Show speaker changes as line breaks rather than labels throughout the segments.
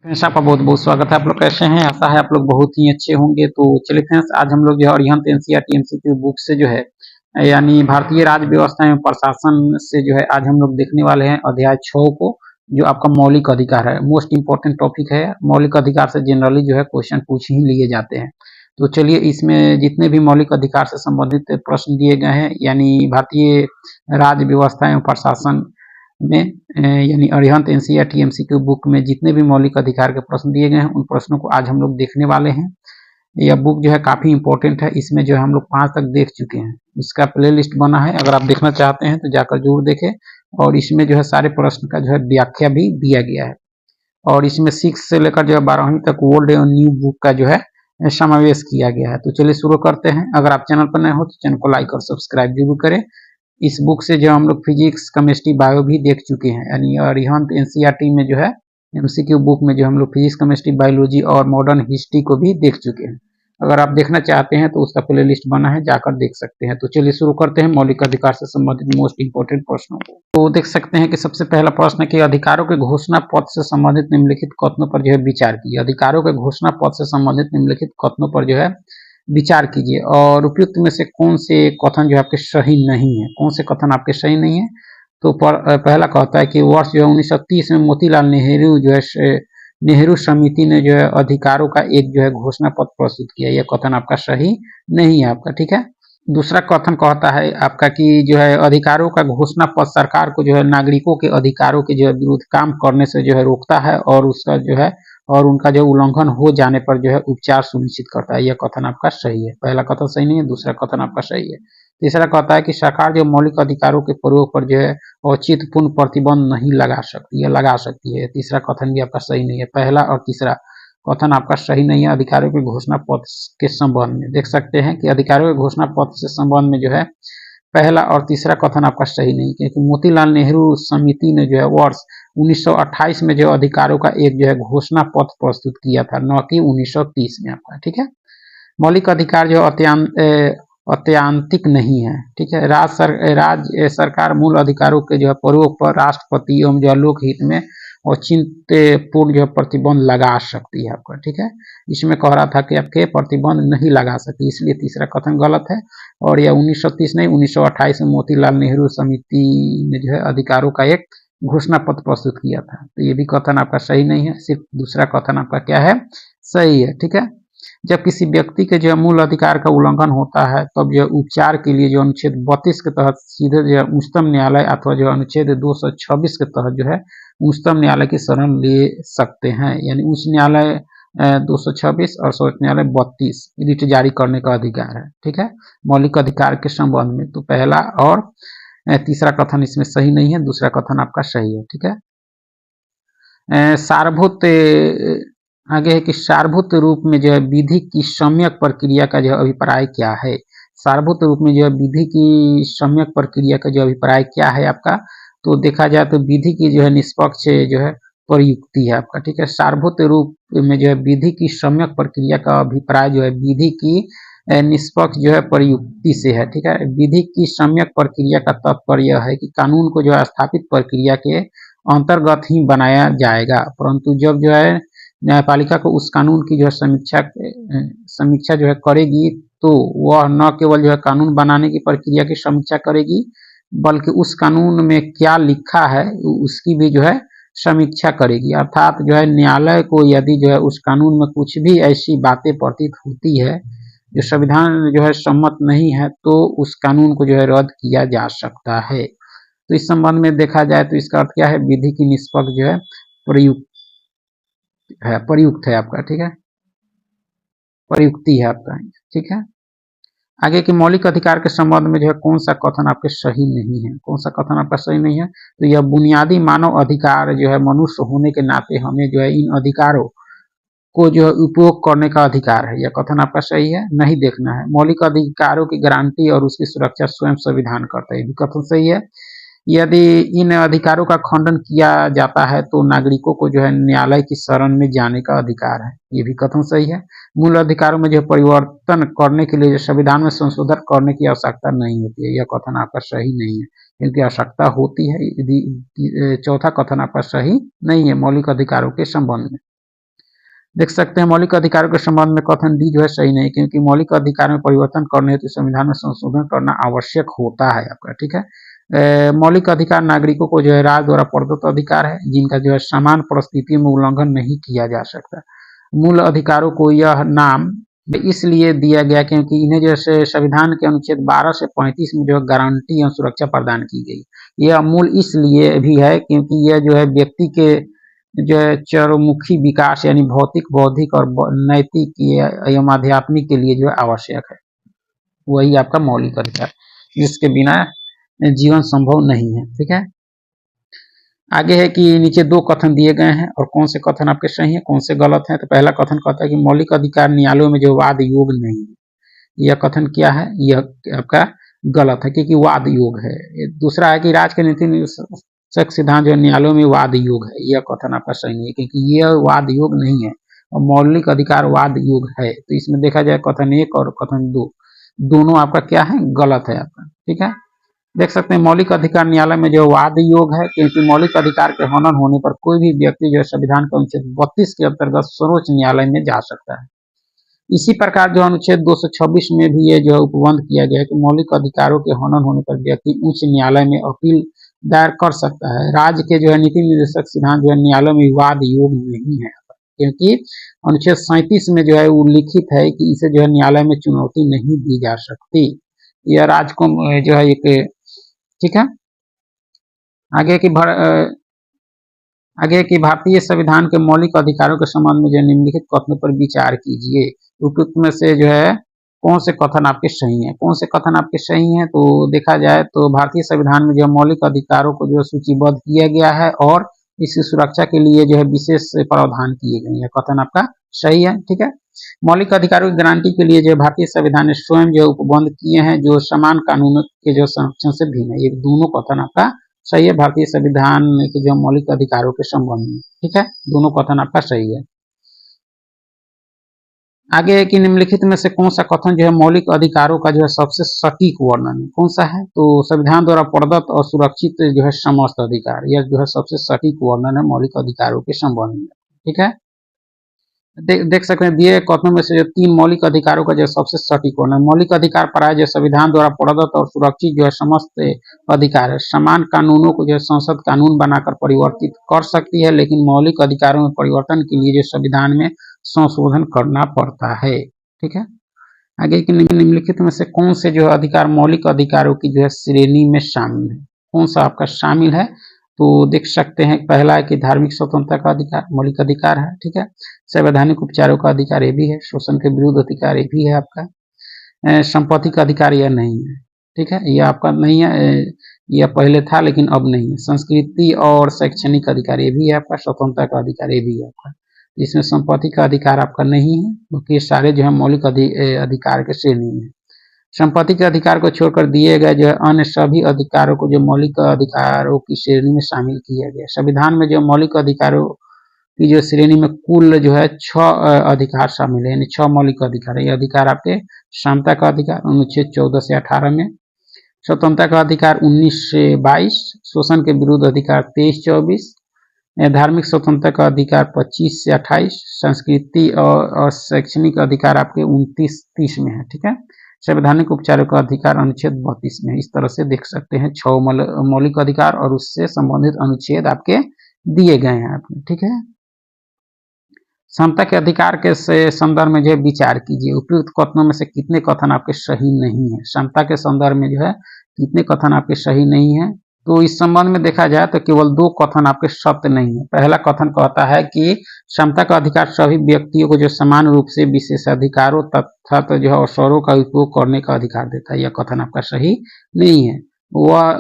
Friends आपका बहुत-बहुत स्वागत है। आप लोग कैसे हैं? आशा है आप लोग बहुत ही अच्छे होंगे। तो चलिए फ्रेंड्स आज हम लोग जो है अरिहंत एनसीईआरटी एमसीक्यू बुक से जो है यानी भारतीय राज्य व्यवस्था एवं प्रशासन से जो है आज हम लोग देखने वाले हैं अध्याय 6 को, जो आपका मौलिक अधिकार है। मोस्ट इम्पोर्टेंट टॉपिक है। मौलिक अधिकार से जनरली जो है क्वेश्चन पूछ ही लिए जाते हैं। तो चलिए इसमें जितने भी मौलिक अधिकार से संबंधित प्रश्न दिए गए हैं यानी भारतीय राज्य व्यवस्था एवं प्रशासन में यानी अरिहंत एनसीईआरटी एमसीक्यू बुक में जितने भी मौलिक अधिकार के प्रश्न दिए गए हैं उन प्रश्नों को आज हम लोग देखने वाले हैं। यह बुक जो है काफी इंपॉर्टेंट है। इसमें जो है हम लोग 5 तक देख चुके हैं। उसका प्लेलिस्ट बना है, अगर आप देखना चाहते हैं तो जाकर जरूर देखें। और इसमें जो है सारे प्रश्न का जो है व्याख्या भी दिया गया है। और इसमें 6 से लेकर जो है 12वीं तक ओल्ड एवं न्यू बुक का जो है समावेश किया गया है। तो चलिए शुरू करते हैं। अगर आप चैनल पर नए हो तो चैनल को लाइक और सब्सक्राइब जरूर करें। इस बुक से जो हम लोग फिजिक्स, केमिस्ट्री, बायो भी देख चुके हैं। यानी अरिहंत एनसीईआरटी में जो है एमसीक्यू बुक में जो हम लोग फिजिक्स, केमिस्ट्री, बायोलॉजी और मॉडर्न हिस्ट्री को भी देख चुके हैं। अगर आप देखना चाहते हैं तो उसका प्लेलिस्ट बना है, जाकर देख सकते हैं। तो चलिए शुरू करते हैं मौलिक अधिकार से संबंधित मोस्ट इंपोर्टेंट प्रश्नों को। तो देख सकते हैं कि सबसे पहला प्रश्न है कि अधिकारों के घोषणा पत्र से संबंधित निम्नलिखित कथनों पर जो है विचार कीजिए। अधिकारों के घोषणा पत्र से संबंधित निम्नलिखित कथनों पर जो है विचार कीजिए और उपयुक्त में से कौन से कथन जो आपके सही नहीं है, कौन से कथन आपके सही नहीं है। तो पहला कहता है कि वर्ष जो है 1930 में मोतीलाल नेहरू जो है नेहरू समिति ने जो है अधिकारों का एक जो है घोषणा पत्र प्रस्तुत किया। यह कथन आपका सही नहीं है आपका, ठीक है। दूसरा कथन कहता है आपका कि जो है अधिकारों का घोषणा पत्र सरकार को जो है नागरिकों के अधिकारों के जो है विरुद्ध काम करने से जो है रोकता है और उसका जो है और उनका जो उल्लंघन हो जाने पर जो है उपचार सुनिश्चित करता है। यह कथन आपका सही है। पहला कथन सही नहीं है, दूसरा कथन आपका सही है। तीसरा कहता है कि सरकार जो मौलिक अधिकारों के प्रयोग पर जो है औचित्यपूर्ण प्रतिबंध नहीं लगा सकती है, लगा सकती है। तीसरा कथन भी आपका सही नहीं है। पहला और तीसरा कथन आपका सही नहीं है अधिकारों के घोषणा पत्र के संबंध में। देख सकते हैं कि अधिकारों के घोषणा पत्र से संबंध में जो है पहला और तीसरा कथन आपका सही नहीं, क्योंकि मोतीलाल नेहरू समिति ने जो है वर्ष 1928 में जो अधिकारों का एक जो है घोषणा पत्र प्रस्तुत किया था, न कि 1930 में आपका, ठीक है। मौलिक अधिकार जो अत्यांतिक नहीं है, ठीक है। राज्य सरकार मूल अधिकारों के जो है प्रयोग पर राष्ट्रपति एवं जो लोक हित में औचित्यपूर्ण जो प्रतिबंध लगा सकती है आपका, ठीक है। इसमें कह रहा था कि आपके प्रतिबंध नहीं लगा सकती, इसलिए तीसरा कथन गलत है। और यह 1930 नहीं 1928 में मोतीलाल नेहरू समिति ने जो है अधिकारों का एक घोषणा पत्र प्रस्तुत किया था। तो ये भी कथन आपका सही नहीं है, सिर्फ दूसरा कथन आपका क्या है, सही है, ठीक है। जब किसी व्यक्ति के जो मूल अधिकार का उल्लंघन होता है तब जो उपचार के लिए जो अनुच्छेद 32 के तहत सीधे जो उच्चतम न्यायालय अथवा जो अनुच्छेद 226 के तहत जो है उच्चतम न्यायालय की शरण ले सकते हैं। यानी उच्च न्यायालय 226 और सर्वोच्च न्यायालय 32 रिट जारी करने का अधिकार है, ठीक है, मौलिक अधिकार के संबंध में। तो पहला और तीसरा कथन इसमें सही नहीं है, दूसरा कथन आपका सही है, ठीक है। सारभूत आगे है कि सारभूत रूप में जो है विधि की सम्यक प्रक्रिया का जो अभिप्राय क्या है। सारभूत रूप में जो है विधि की सम्यक प्रक्रिया का जो अभिप्राय क्या है आपका। तो देखा जाए तो विधि की जो है निष्पक्ष जो है प्रयुक्ति है आपका, ठीक है। सारभूत रूप में जो है विधि की सम्यक प्रक्रिया का अभिप्राय जो है विधि की निष्पक्ष जो है प्रयुक्ति से है, ठीक है। विधि की सम्यक प्रक्रिया का तात्पर्य यह है कि कानून को जो है स्थापित प्रक्रिया के अंतर्गत ही बनाया जाएगा, परंतु जब जो है न्यायपालिका को उस कानून की जो है समीक्षा जो है करेगी तो वह न केवल जो है कानून बनाने की प्रक्रिया की समीक्षा करेगी बल्कि उस कानून में क्या लिखा है उसकी भी जो है समीक्षा करेगी। अर्थात जो है न्यायालय को यदि जो है उस कानून में कुछ भी ऐसी बातें प्रतीत होती है जो संविधान जो है सम्मत नहीं है तो उस कानून को जो है रद्द किया जा सकता है। तो इस संबंध में देखा जाए तो इसका अर्थ क्या है, विधि की निष्पक्ष जो है प्रयुक्त है आपका, ठीक है, प्रयुक्ति है आपका, ठीक है। आगे के मौलिक अधिकार के संबंध में जो है कौन सा कथन आपके सही नहीं है, कौन सा कथन आपका सही नहीं है। तो यह बुनियादी मानव अधिकार जो है मनुष्य होने के नाते हमें जो है इन अधिकारों को जो है उपयोग करने का अधिकार है, यह कथन आपका सही है, नहीं देखना है। मौलिक अधिकारों की गारंटी और उसकी सुरक्षा स्वयं संविधान करता है, ये भी कथन सही है। यदि इन अधिकारों का खंडन किया जाता है तो नागरिकों को जो है न्यायालय की शरण में जाने का अधिकार है, ये भी कथन सही है। मूल अधिकारों में जो परिवर्तन करने के लिए जो संविधान में संशोधन करने की आवश्यकता नहीं होती है, यह कथन आपका सही नहीं है, क्योंकि आवश्यकता होती है। यदि चौथा कथन आपका सही नहीं है मौलिक अधिकारों के संबंध में। देख सकते हैं मौलिक अधिकारों के संबंध में कथन डी जो है सही नहीं, क्योंकि मौलिक अधिकार में परिवर्तन करने हेतु संविधान में संशोधन करना आवश्यक होता है आपका, ठीक है। मौलिक अधिकार नागरिकों को जो है राज्य द्वारा प्रदत्त अधिकार है, जिनका जो है समान परिस्थितियों में उल्लंघन नहीं किया जा सकता। मूल अधिकारों को यह नाम इसलिए दिया गया क्योंकि इन्हें जैसे संविधान के अनुच्छेद 12 से 35 में जो गारंटी एवं सुरक्षा प्रदान की गई। यह मूल इसलिए भी है क्योंकि यह जो है व्यक्ति के जो है चरमुखी विकास यानी भौतिक, बौद्धिक और नैतिक एवं आध्यात्मिक के लिए जो है आवश्यक है। वही आपका मौलिक अधिकार, जिसके बिना जीवन संभव नहीं है, ठीक है। आगे है कि नीचे दो कथन दिए गए हैं और कौन से कथन आपके सही है, कौन से गलत है। तो पहला कथन कहता है कि मौलिक अधिकार न्यायालयों में जो वाद योग नहीं है, यह कथन क्या है, यह आपका गलत है क्योंकि वाद योग है। दूसरा है कि राज्य के नीति सिद्धांत जो न्यायालयों में वाद योग है, यह कथन आपका सही नहीं है क्योंकि यह वाद योग नहीं है और मौलिक अधिकार वाद योग है। तो इसमें देखा जाए कथन 1 और कथन 2 दोनों आपका क्या है, गलत है आपका, ठीक है। देख सकते हैं मौलिक अधिकार न्यायालय में जो वाद योग है क्योंकि मौलिक अधिकार के हनन होने पर कोई भी व्यक्ति जो संविधान के अनुच्छेद 32 के अंतर्गत सर्वोच्च न्यायालय में जा सकता है। इसी प्रकार जो अनुच्छेद 226 में भी ये जो है उपबंध किया गया है कि मौलिक अधिकारों के हनन होने पर व्यक्ति उच्च न्यायालय में अपील दायर कर सकता है। राज्य के जो है नीति निर्देशक सिद्धांत जो है न्यायालय में विवाद योग नहीं है, क्योंकि अनुच्छेद 37 में जो है उल्लिखित है कि इसे जो है न्यायालय में चुनौती नहीं दी जा सकती। यह राज्य को जो है एक, ठीक है। आगे की भारतीय संविधान के मौलिक अधिकारों के संबंध में जो निम्नलिखित कथनों पर विचार कीजिए। उपयुक्त में से जो है कौन से कथन आपके सही हैं, कौन से कथन आपके सही हैं। तो देखा जाए तो भारतीय संविधान में जो मौलिक अधिकारों को जो सूचीबद्ध किया गया है और इसकी सुरक्षा के लिए जो है विशेष प्रावधान किए गए हैं, कथन आपका सही है, ठीक है। मौलिक अधिकारों की गारंटी के लिए जो भारतीय संविधान ने स्वयं जो उपबंध किए हैं जो समान कानून के जो संरक्षण से भिन्न है, ये दोनों कथन आपका सही है भारतीय संविधान के जो मौलिक अधिकारों के संबंध में, ठीक है। दोनों कथन आपका सही है। आगे है कि निम्नलिखित में से कौन सा कथन जो है मौलिक अधिकारों का जो है सबसे सटीक वर्णन है, कौन सा है। तो संविधान द्वारा प्रदत्त और सुरक्षित जो है समस्त अधिकार, यह जो है सबसे सटीक वर्णन है मौलिक अधिकारों के संबंध में, ठीक है। देख सकते हैं दिए कथनों में से जो 3 मौलिक अधिकारों का जो सबसे सटीक वर्णन, मौलिक अधिकार पर जो संविधान द्वारा प्रदत्त और सुरक्षित जो है समस्त अधिकार है। समान कानूनों को जो संसद कानून बनाकर परिवर्तित कर सकती है, लेकिन मौलिक अधिकारों में परिवर्तन के लिए जो संविधान में संशोधन करना पड़ता है, ठीक है। आगे के निम्नलिखित में से कौन से जो अधिकार मौलिक अधिकारों की जो है श्रेणी में शामिल है, कौन सा आपका शामिल है। तो देख सकते हैं पहला है कि धार्मिक स्वतंत्रता का अधिकार मौलिक अधिकार है, ठीक है। संवैधानिक उपचारों का अधिकार ये भी है। शोषण के विरुद्ध अधिकार ये भी है आपका। संपत्ति का अधिकार यह नहीं है, ठीक है, यह आपका नहीं है, यह पहले था लेकिन अब नहीं है। संस्कृति और शैक्षणिक अधिकार ये भी है आपका। स्वतंत्रता का अधिकार ये भी है आपका। इसमें संपत्ति का अधिकार आपका नहीं है क्योंकि सारे जो है मौलिक अधिकार के श्रेणी में। संपत्ति के अधिकार को छोड़कर दिए गए जो है अन्य सभी अधिकारों को जो मौलिक अधिकारों की श्रेणी में शामिल किया गया। संविधान में जो मौलिक अधिकारों की जो श्रेणी में कुल जो है 6 अधिकार शामिल है, यानी 6 मौलिक अधिकार है। ये अधिकार आपके समता का अधिकार अनुच्छेद 14 से 18 में, स्वतंत्रता का अधिकार 19 से 22, शोषण के विरुद्ध अधिकार 23-24, धार्मिक स्वतंत्रता का अधिकार 25 से 28, संस्कृति और शैक्षणिक अधिकार आपके 29-30 में है, ठीक है। संवैधानिक उपचारों का अधिकार अनुच्छेद 32 में। इस तरह से देख सकते हैं 6 मौलिक अधिकार और उससे संबंधित अनुच्छेद आपके दिए गए हैं आपने, ठीक है। समता के अधिकार के संदर्भ में जो है विचार कीजिए। उपयुक्त कथनों में से कितने कथन आपके सही नहीं है। समता के संदर्भ में जो है कितने कथन आपके सही नहीं है। तो इस संबंध में देखा जाए तो केवल 2 कथन आपके सत्य नहीं है। पहला कथन कहता है कि समता का अधिकार सभी व्यक्तियों को जो समान रूप से विशेषाधिकारों तथा तो जो है अवसरों का उपयोग करने का अधिकार देता है। यह कथन आपका सही नहीं है।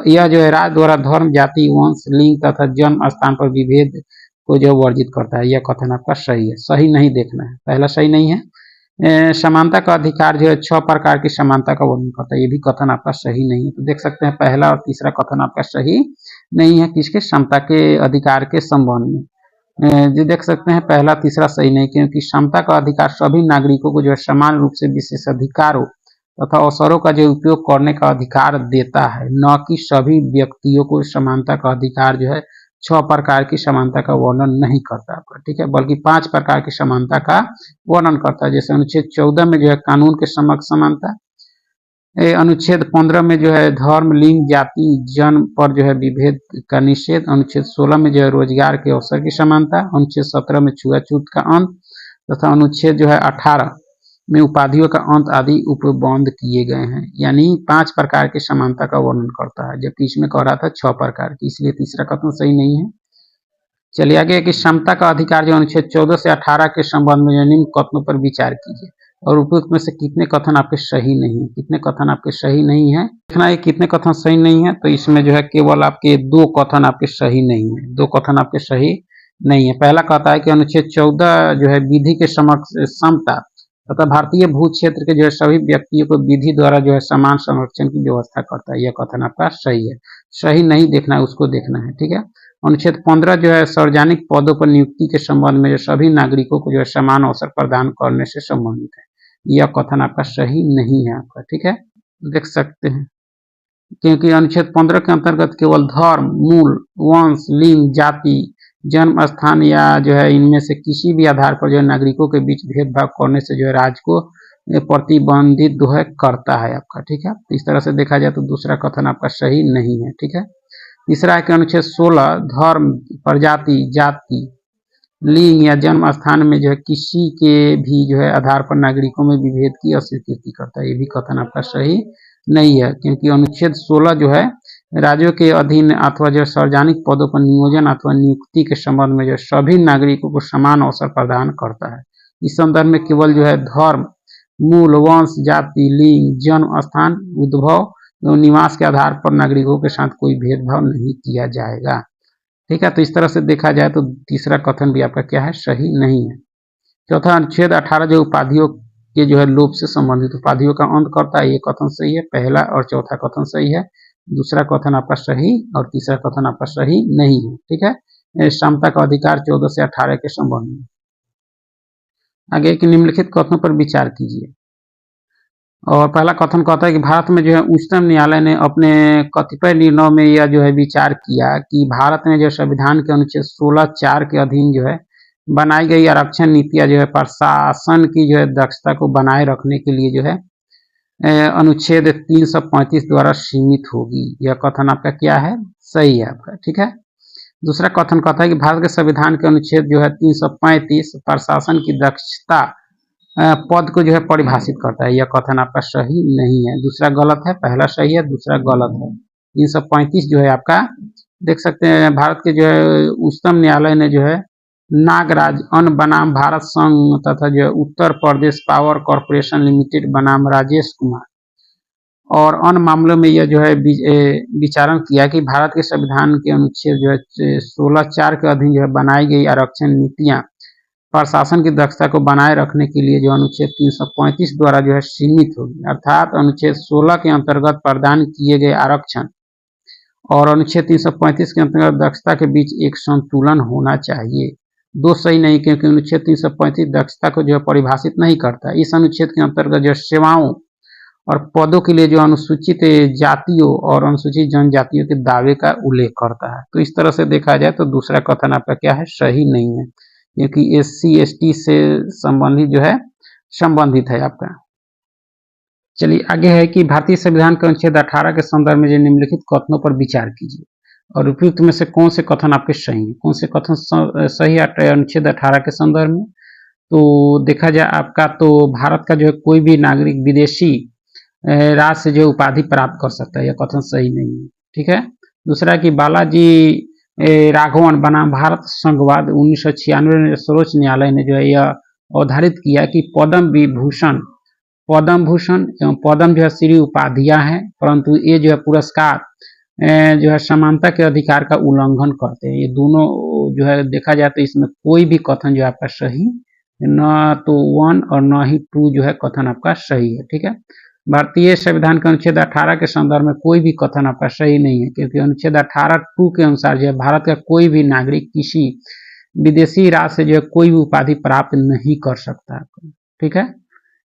यह जो है राज्य द्वारा धर्म, जाति, वंश, लिंग तथा जन्म स्थान पर विभेद को जो वर्जित करता है। यह कथन आपका सही है, सही नहीं देखना है, पहला सही नहीं है। समानता का अधिकार जो है 6 प्रकार की समानता का वर्णन करता है। ये भी कथन आपका सही नहीं है। तो देख सकते हैं पहला और तीसरा कथन आपका सही नहीं है किसके, समता के अधिकार के संबंध में। जो देख सकते हैं पहला तीसरा सही नहीं, क्योंकि समता का अधिकार सभी नागरिकों को जो है समान रूप से विशेष अधिकारों तथा अवसरों का जो उपयोग करने का अधिकार देता है, न कि सभी व्यक्तियों को समानता का अधिकार जो है 6 प्रकार की समानता का वर्णन नहीं करता आपका, ठीक है, बल्कि 5 प्रकार की समानता का वर्णन करता है। जैसे अनुच्छेद 14 में जो है कानून के समक्ष समानता, अनुच्छेद 15 में जो है धर्म, लिंग, जाति, जन्म पर जो है विभेद का निषेध, अनुच्छेद 16 में जो है रोजगार के अवसर की समानता, अनुच्छेद 17 में छुआछूत का अंत तथा अनुच्छेद जो है 18 में उपाधियों का अंत आदि उपबंध किए गए हैं। यानी 5 प्रकार की समानता का वर्णन करता है, जबकि इसमें कह रहा था 6 प्रकार की, इसलिए तीसरा कथन सही नहीं है। चलिए आगे कि समता का अधिकार जो अनुच्छेद 14 से 18 के संबंध में निम्न कथनों पर विचार कीजिए और उपयुक्त में से कितने कथन आपके सही नहीं है। कितने कथन आपके सही नहीं है, देखना है कितने कथन सही नहीं है। तो इसमें जो है केवल आपके 2 कथन आपके सही नहीं है, 2 कथन आपके सही नहीं है। पहला कहता है कि अनुच्छेद 14 जो है विधि के समक्ष समता तथा भारतीय भू क्षेत्र के जो है सभी व्यक्तियों को विधि द्वारा जो है समान संरक्षण की व्यवस्था करता है। यह कथन आपका सही है। सही नहीं देखना है, उसको देखना है, ठीक है। अनुच्छेद 15 जो है सार्वजनिक पदों पर नियुक्ति के संबंध में जो सभी नागरिकों को जो है समान अवसर प्रदान करने से संबंधित है। यह कथन आपका सही नहीं है आपका, ठीक है, देख सकते हैं। क्योंकि अनुच्छेद 15 के अंतर्गत केवल धर्म, मूल, वंश, लिंग, जाति, जन्म स्थान या जो है इनमें से किसी भी आधार पर जो है नागरिकों के बीच भेदभाव करने से जो है राज्य को प्रतिबंधित जो है करता है आपका, ठीक है। इस तरह से देखा जाए तो दूसरा कथन आपका सही नहीं है, ठीक है। तीसरा है कि अनुच्छेद 16 धर्म, प्रजाति, जाति, लिंग या जन्म स्थान में जो है किसी के भी जो है आधार पर नागरिकों में विभेद की अस्वीकृति करता है। ये भी कथन आपका सही नहीं है, क्योंकि अनुच्छेद 16 जो है राज्यों के अधीन अथवा जो सार्वजनिक पदों पर नियोजन अथवा नियुक्ति के संबंध में जो सभी नागरिकों को समान अवसर प्रदान करता है। इस संदर्भ में केवल जो है धर्म, मूल, वंश, जाति, लिंग, जन्म स्थान, उद्भव एवं निवास के आधार पर नागरिकों के साथ कोई भेदभाव नहीं किया जाएगा, ठीक है। तो इस तरह से देखा जाए तो तीसरा कथन भी आपका क्या है, सही नहीं है। चौथा अनुच्छेद 18 जो उपाधियों के जो है लोप से संबंधित उपाधियों का अंत करता है, ये कथन सही है। पहला और चौथा कथन सही है, दूसरा कथन आपका सही और तीसरा कथन आपका सही नहीं है, ठीक है। समता का अधिकार 14 से 18 के संबंध में। आगे के निम्नलिखित कथनों पर विचार कीजिए। और पहला कथन कहता है कि भारत में जो है उच्चतम न्यायालय ने अपने कतिपय निर्णयों में यह जो है विचार किया कि भारत में जो संविधान के अनुच्छेद 16(4) के अधीन जो है बनाई गई आरक्षण नीतियां जो है प्रशासन की जो है दक्षता को बनाए रखने के लिए जो है अनुच्छेद 335 द्वारा सीमित होगी। यह कथन आपका क्या है, सही है आपका, ठीक है। दूसरा कथन कहता है कि भारत के संविधान के अनुच्छेद जो है 335 प्रशासन की दक्षता पद को जो है परिभाषित करता है। यह कथन आपका सही नहीं है, दूसरा गलत है, पहला सही है, दूसरा गलत है। 335 जो है आपका देख सकते हैं भारत के जो है उच्चतम न्यायालय ने जो है नागराज अन्न बनाम भारत संघ तथा जो है Uttar Pradesh power corporation limited बनाम राजेश कुमार और अन्य मामलों में यह जो है विचारण किया कि भारत के संविधान के अनुच्छेद जो है 16(4) के अधीन जो है बनाई गई आरक्षण नीतियां प्रशासन की दक्षता को बनाए रखने के लिए जो अनुच्छेद 335 द्वारा जो है सीमित होगी। अर्थात अनुच्छेद 16 के अंतर्गत प्रदान किए गए आरक्षण और अनुच्छेद 335 के अंतर्गत दक्षता के बीच एक संतुलन होना चाहिए। दो सही नहीं, क्योंकि अनुच्छेद 335 दक्षता को जो है परिभाषित नहीं करता। इस अनुच्छेद के अंतर्गत जो सेवाओं और पदों के लिए जो अनुसूचित जातियों और अनुसूचित जनजातियों के दावे का उल्लेख करता है। तो इस तरह से देखा जाए तो दूसरा कथन आपका क्या है, सही नहीं है, क्योंकि SC ST से संबंधित जो है संबंधित है आपका। चलिए आगे है कि भारतीय संविधान के अनुच्छेद 18 के संदर्भ में जो निम्नलिखित कथनों पर विचार कीजिए और उपयुक्त में से कौन से कथन आपके सही हैं, कौन से कथन सही है अनुच्छेद 18 के संदर्भ में। तो देखा जाए आपका तो भारत का जो है कोई भी नागरिक विदेशी राज्य से जो उपाधि प्राप्त कर सकता है, यह कथन सही नहीं है, ठीक है। दूसरा कि बालाजी राघवन बनाम भारत संघवाद 1996 में सर्वोच्च न्यायालय ने जो है यह अवधारित किया कि पद्म विभूषण, पद्म भूषण एवं पद्म जो है श्री उपाधियां हैं, परंतु ये जो है पुरस्कार जो है समानता के अधिकार का उल्लंघन करते हैं। ये दोनों जो है देखा जाए तो इसमें कोई भी कथन जो है आपका सही न तो 1 और न ही 2 जो है कथन आपका सही है, ठीक है। भारतीय संविधान के अनुच्छेद 18 के संदर्भ में कोई भी कथन आपका सही नहीं है, क्योंकि अनुच्छेद 18(2) के अनुसार जो है भारत का कोई भी नागरिक किसी विदेशी राज्य से जो है कोई भी उपाधि प्राप्त नहीं कर सकता, ठीक है।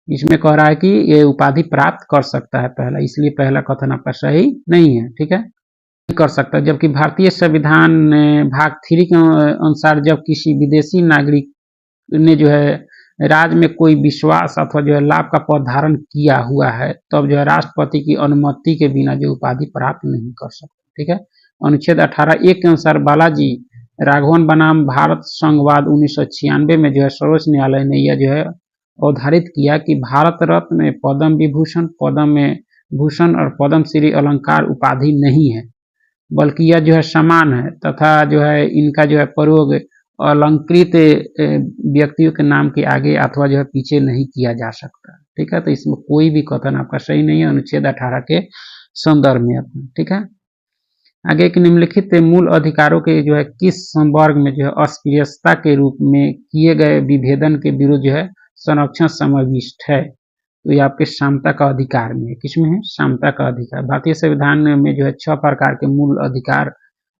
इसमें कह रहा है कि ये उपाधि प्राप्त कर सकता है पहला, इसलिए पहला कथन आपका सही नहीं है, ठीक है। कर सकता, जबकि भारतीय संविधान भाग 3 के अनुसार जब किसी विदेशी नागरिक ने जो है राज्य में कोई विश्वास अथवा जो है लाभ का पद धारण किया हुआ है, तब जो है राष्ट्रपति की अनुमति के बिना जो उपाधि प्राप्त नहीं कर सकते। ठीक है। अनुच्छेद 18(1) के अनुसार बालाजी राघवन बनाम भारत संघवाद 1996 में जो है सर्वोच्च न्यायालय ने यह जो है अवधारित किया कि भारत रत्न, पद्म विभूषण, पद्म भूषण और पद्म श्री अलंकार उपाधि नहीं है, बल्कि यह जो है समान है तथा जो है इनका जो है प्रयोग अलंकृत व्यक्तियों के नाम के आगे अथवा जो है पीछे नहीं किया जा सकता। ठीक है। तो इसमें कोई भी कथन आपका सही नहीं है अनुच्छेद 18 के संदर्भ में। ठीक है। आगे एक निम्नलिखित मूल अधिकारों के जो है किस संवर्ग में जो है अस्पृश्यता के रूप में किए गए विभेदन के विरुद्ध जो है संरक्षण समाविष्ट है? तो ये आपके समता का अधिकार में है। किसमें है? समता का अधिकार। भारतीय संविधान में जो है 6 प्रकार के मूल अधिकार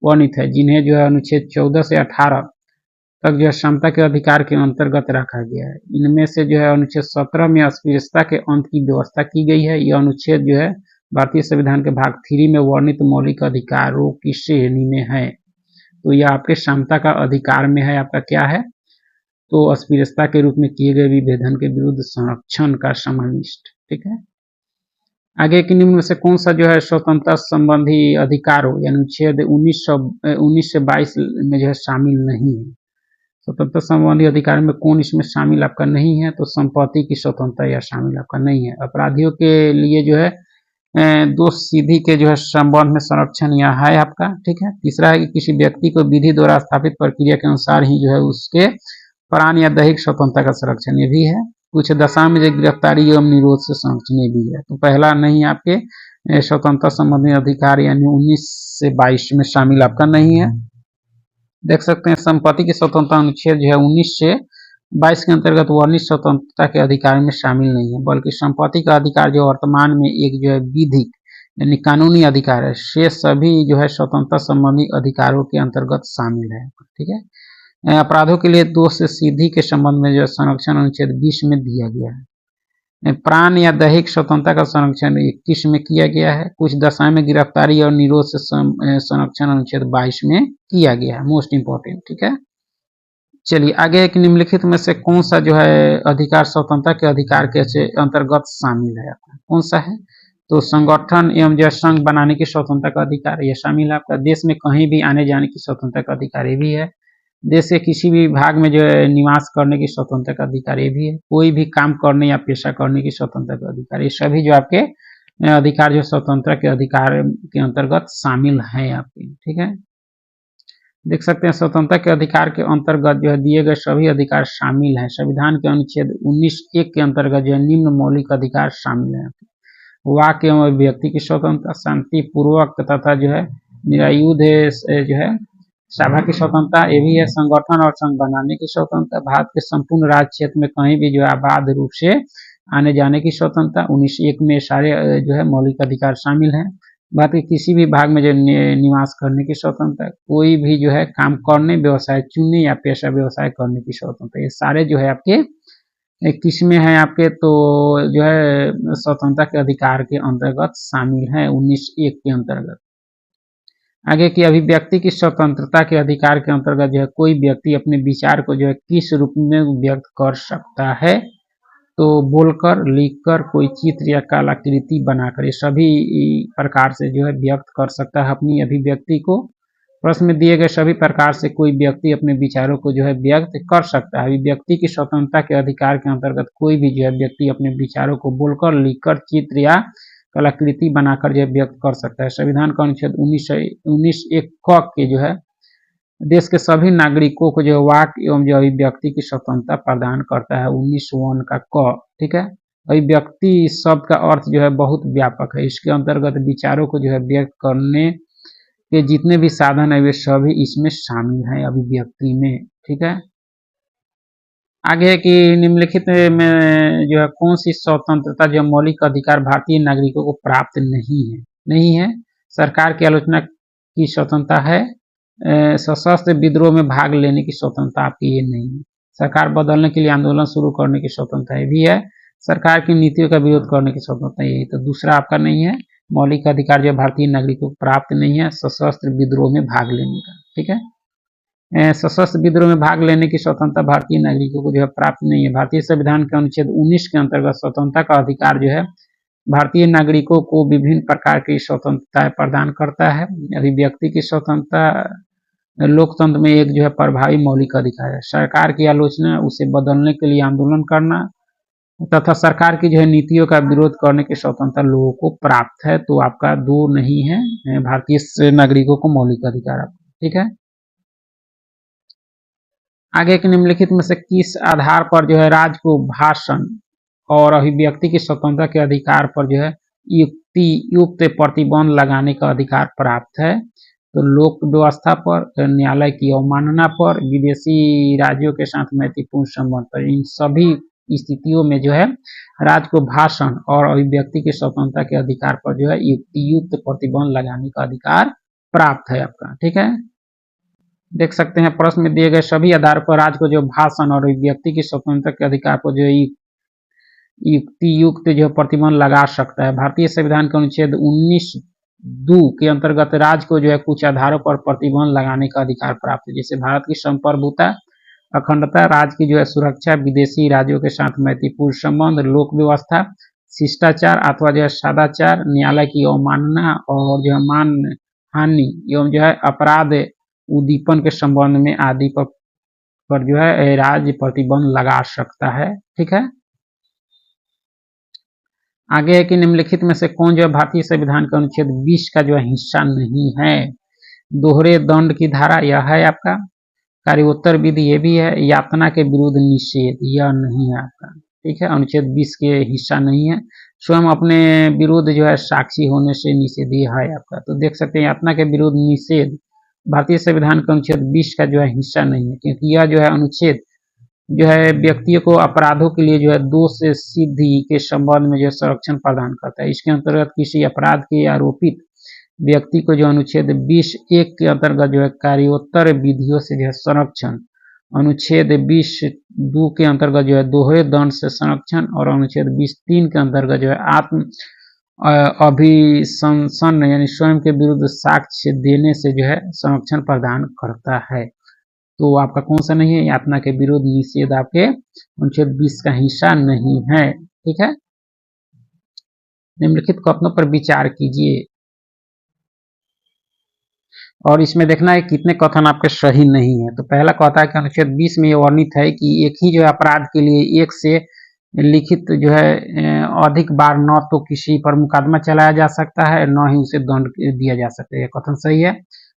वर्णित है, जिन्हें जो है अनुच्छेद 14 से 18 तक जो है समता के अधिकार के अंतर्गत रखा गया है। इनमें से जो है अनुच्छेद 17 में अस्पृश्यता के अंत की व्यवस्था की गई है। यह अनुच्छेद जो है भारतीय संविधान के भाग 3 में वर्णित मौलिक अधिकारों की श्रेणी में है। तो यह आपके समता का अधिकार में है। आपका क्या है? तो अस्पृश्यता के रूप में किए गए विभेदन के विरुद्ध संरक्षण का समाविष्ट। ठीक है। आगे के निम्न में से कौन सा जो है स्वतंत्रता संबंधी अधिकारों यानी अनुच्छेद 19 से 22 में जो है शामिल नहीं है? स्वतंत्रता संबंधी अधिकार में कौन इसमें शामिल आपका नहीं है? तो संपत्ति की स्वतंत्रता यह शामिल आपका नहीं है। अपराधियों के लिए जो है दोष सिद्धि के जो है संबंध में संरक्षण यह है आपका। ठीक है। तीसरा है कि किसी व्यक्ति को विधि द्वारा स्थापित प्रक्रिया के अनुसार ही जो है उसके प्राण या दैहिक स्वतंत्रता का संरक्षण ये भी है। कुछ दशा में जो गिरफ्तारी एवं निरोध से संरक्षण ये भी है। तो पहला नहीं आपके स्वतंत्रता संबंधी अधिकार यानी 19 से 22 में शामिल आपका नहीं है। देख सकते हैं संपत्ति की स्वतंत्रता अनुच्छेद जो है 19 से 22 के अंतर्गत वर्णित स्वतंत्रता के अधिकार में शामिल नहीं है, बल्कि संपत्ति का अधिकार जो वर्तमान में एक जो है विधिक यानी कानूनी अधिकार है, शेष सभी जो है स्वतंत्रता संबंधी अधिकारों के अंतर्गत शामिल है। ठीक है। अपराधों के लिए दोष से सिद्धि के संबंध में जो संरक्षण अनुच्छेद 20 में दिया गया है। प्राण या दैहिक स्वतंत्रता का संरक्षण 21 में किया गया है। कुछ दशाएं में गिरफ्तारी और निरोध से संरक्षण अनुच्छेद 22 में किया गया है। Most important. ठीक है। चलिए आगे एक निम्नलिखित में से कौन सा जो है अधिकार स्वतंत्रता के अधिकार के अंतर्गत शामिल है? कौन सा है? तो संगठन एवं जो संघ बनाने की स्वतंत्रता का अधिकार यह शामिल है आपका। देश में कहीं भी आने जाने की स्वतंत्रता का अधिकार ये भी है। देश के किसी भी भाग में जो है निवास करने की स्वतंत्रता का अधिकार ये भी है। कोई भी काम करने या पेशा करने की स्वतंत्रता का अधिकार, ये सभी जो आपके अधिकार जो स्वतंत्रता के अधिकार के अंतर्गत शामिल है आपके। ठीक है। देख सकते हैं स्वतंत्रता के अधिकार के अंतर्गत जो है दिए गए सभी अधिकार शामिल हैं। संविधान के अनुच्छेद 19(1) के अंतर्गत जो है निम्न मौलिक अधिकार शामिल है। वाक्य एवं अभिव्यक्ति की स्वतंत्रता, शांति पूर्वक तथा जो है निरायुध जो है सभा की स्वतंत्रता ये भी है। संगठन और संघ बनाने की स्वतंत्रता, भारत के संपूर्ण राज्य क्षेत्र में कहीं भी जो है अबाध रूप से आने जाने की स्वतंत्रता। 19(1) में सारे जो है मौलिक अधिकार शामिल हैं। भारत के किसी भी भाग में जो निवास करने की स्वतंत्रता, कोई भी जो है काम करने, व्यवसाय चुनने या पेशा व्यवसाय करने की स्वतंत्रता, ये सारे जो है आपके किस में है आपके? तो जो है स्वतंत्रता के अधिकार के अंतर्गत शामिल है 19(1) के अंतर्गत। आगे की अभिव्यक्ति की स्वतंत्रता के अधिकार के अंतर्गत जो है कोई व्यक्ति अपने विचार को जो है किस रूप में व्यक्त कर सकता है? तो बोलकर, लिखकर, कोई चित्र या कलाकृति बनाकर, ये सभी प्रकार से जो है व्यक्त कर सकता है अपनी अभिव्यक्ति को। प्रश्न में दिए गए सभी प्रकार से कोई व्यक्ति अपने विचारों को जो है व्यक्त कर सकता है। अभिव्यक्ति की स्वतंत्रता के अधिकार के अंतर्गत कोई भी जो है व्यक्ति अपने विचारों को बोलकर, लिखकर, चित्र या कलाकृति बनाकर जो व्यक्त कर सकता है। संविधान का अनुच्छेद 19(1) क के जो है देश के सभी नागरिकों को जो वाक एवं जो अभिव्यक्ति की स्वतंत्रता प्रदान करता है। 19(1) का क। ठीक है। अभिव्यक्ति शब्द का अर्थ जो है बहुत व्यापक है। इसके अंतर्गत विचारों को जो है व्यक्त करने के जितने भी साधन है वे सभी इसमें शामिल हैं अभिव्यक्ति में। ठीक है। आगे की निम्नलिखित में जो है कौन सी स्वतंत्रता जो मौलिक अधिकार भारतीय नागरिकों को प्राप्त नहीं है? सरकार की आलोचना की स्वतंत्रता है। सशस्त्र विद्रोह में भाग लेने की स्वतंत्रता आपकी ये नहीं है। सरकार बदलने के लिए आंदोलन शुरू करने की स्वतंत्रता ये भी है। सरकार की नीतियों का विरोध करने की स्वतंत्रता ये तो दूसरा आपका नहीं है। मौलिक अधिकार जो भारतीय नागरिकों को प्राप्त नहीं है सशस्त्र विद्रोह में भाग लेने का। ठीक है, सशस्त्र विद्रोह में भाग लेने की स्वतंत्रता भारतीय नागरिकों को जो है प्राप्त नहीं है। भारतीय संविधान के अनुच्छेद 19 के अंतर्गत स्वतंत्रता का अधिकार जो है भारतीय नागरिकों को विभिन्न प्रकार की स्वतंत्रताएं प्रदान करता है। अभिव्यक्ति की स्वतंत्रता लोकतंत्र में एक जो है प्रभावी मौलिक अधिकार है। सरकार की आलोचना, उसे बदलने के लिए आंदोलन करना तथा सरकार की जो है नीतियों का विरोध करने की स्वतंत्रता लोगों को प्राप्त है। तो आपका दो नहीं है भारतीय नागरिकों को मौलिक अधिकार। ठीक है, आगे के निम्नलिखित में से किस आधार पर जो है राज्य को भाषण और अभिव्यक्ति की स्वतंत्रता के अधिकार पर जो है युक्त प्रतिबंध लगाने का अधिकार प्राप्त है? तो लोक व्यवस्था पर, न्यायालय की अवमानना पर, विदेशी राज्यों के साथ मैत्रीपूर्ण संबंध पर। इन सभी स्थितियों में जो है राज्य को भाषण और अभिव्यक्ति की स्वतंत्रता के अधिकार पर जो है युक्त प्रतिबंध लगाने का अधिकार प्राप्त है आपका। ठीक है, देख सकते हैं प्रश्न में दिए गए सभी आधार पर राज्य को जो भाषण और अभिव्यक्ति की स्वतंत्रता के अधिकार पर जो युक्त जो प्रतिबंध लगा सकता है। भारतीय संविधान के अनुच्छेद 19(2) के अंतर्गत राज्य को जो है कुछ आधारों पर प्रतिबंध लगाने का अधिकार प्राप्त है, जैसे भारत की संप्रभुता, अखंडता, राज्य की जो है सुरक्षा, विदेशी राज्यों के साथ मैत्रीपूर्ण संबंध, लोक व्यवस्था, शिष्टाचार अथवा जो है सदाचार, न्यायालय की अवमानना और जो है मान हानि एवं जो है अपराध उद्दीपन के संबंध में आदि पर जो है राज्य प्रतिबंध लगा सकता है। ठीक है, आगे है कि निम्नलिखित में से कौन जो है भारतीय संविधान के अनुच्छेद 20 का जो है हिस्सा नहीं है? दोहरे दंड की धारा यह है आपका, कार्योत्तर विधि ये भी है, यातना के विरुद्ध निषेध यह नहीं है आपका। ठीक है, अनुच्छेद 20 के हिस्सा नहीं है। स्वयं अपने विरुद्ध जो है साक्षी होने से निषेध यह है आपका। तो देख सकते हैं यातना के विरुद्ध निषेध भारतीय संविधान के अनुच्छेद 20 का जो है हिस्सा नहीं है, क्योंकि यह जो है अनुच्छेद जो है व्यक्तियों को अपराधों के लिए जो है दोष से सिद्धि के संबंध में जो है संरक्षण प्रदान करता है। इसके अंतर्गत किसी अपराध के आरोपित व्यक्ति को जो अनुच्छेद 20(1) के अंतर्गत जो है कार्योत्तर विधियों से जो है संरक्षण, अनुच्छेद 20(2) के अंतर्गत जो है दोहरे दंड से संरक्षण और अनुच्छेद 20(3) के अंतर्गत जो है आत्म अभिशंसन यानी स्वयं के विरुद्ध साक्ष्य देने से जो है संरक्षण प्रदान करता है। तो आपका कौन सा नहीं है? यातना के विरुद्ध निषेध आपके अनुच्छेद 20 का हिस्सा नहीं है। ठीक है, निम्नलिखित कथनों पर विचार कीजिए और इसमें देखना है कितने कथन आपके सही नहीं है। तो पहला कहता है कि अनुच्छेद 20 में यह वर्णित है कि एक ही जो है अपराध के लिए एक से लिखित जो है अधिक बार न तो किसी पर मुकदमा चलाया जा सकता है न ही उसे दंड दिया जा सकता है। यह कथन सही है।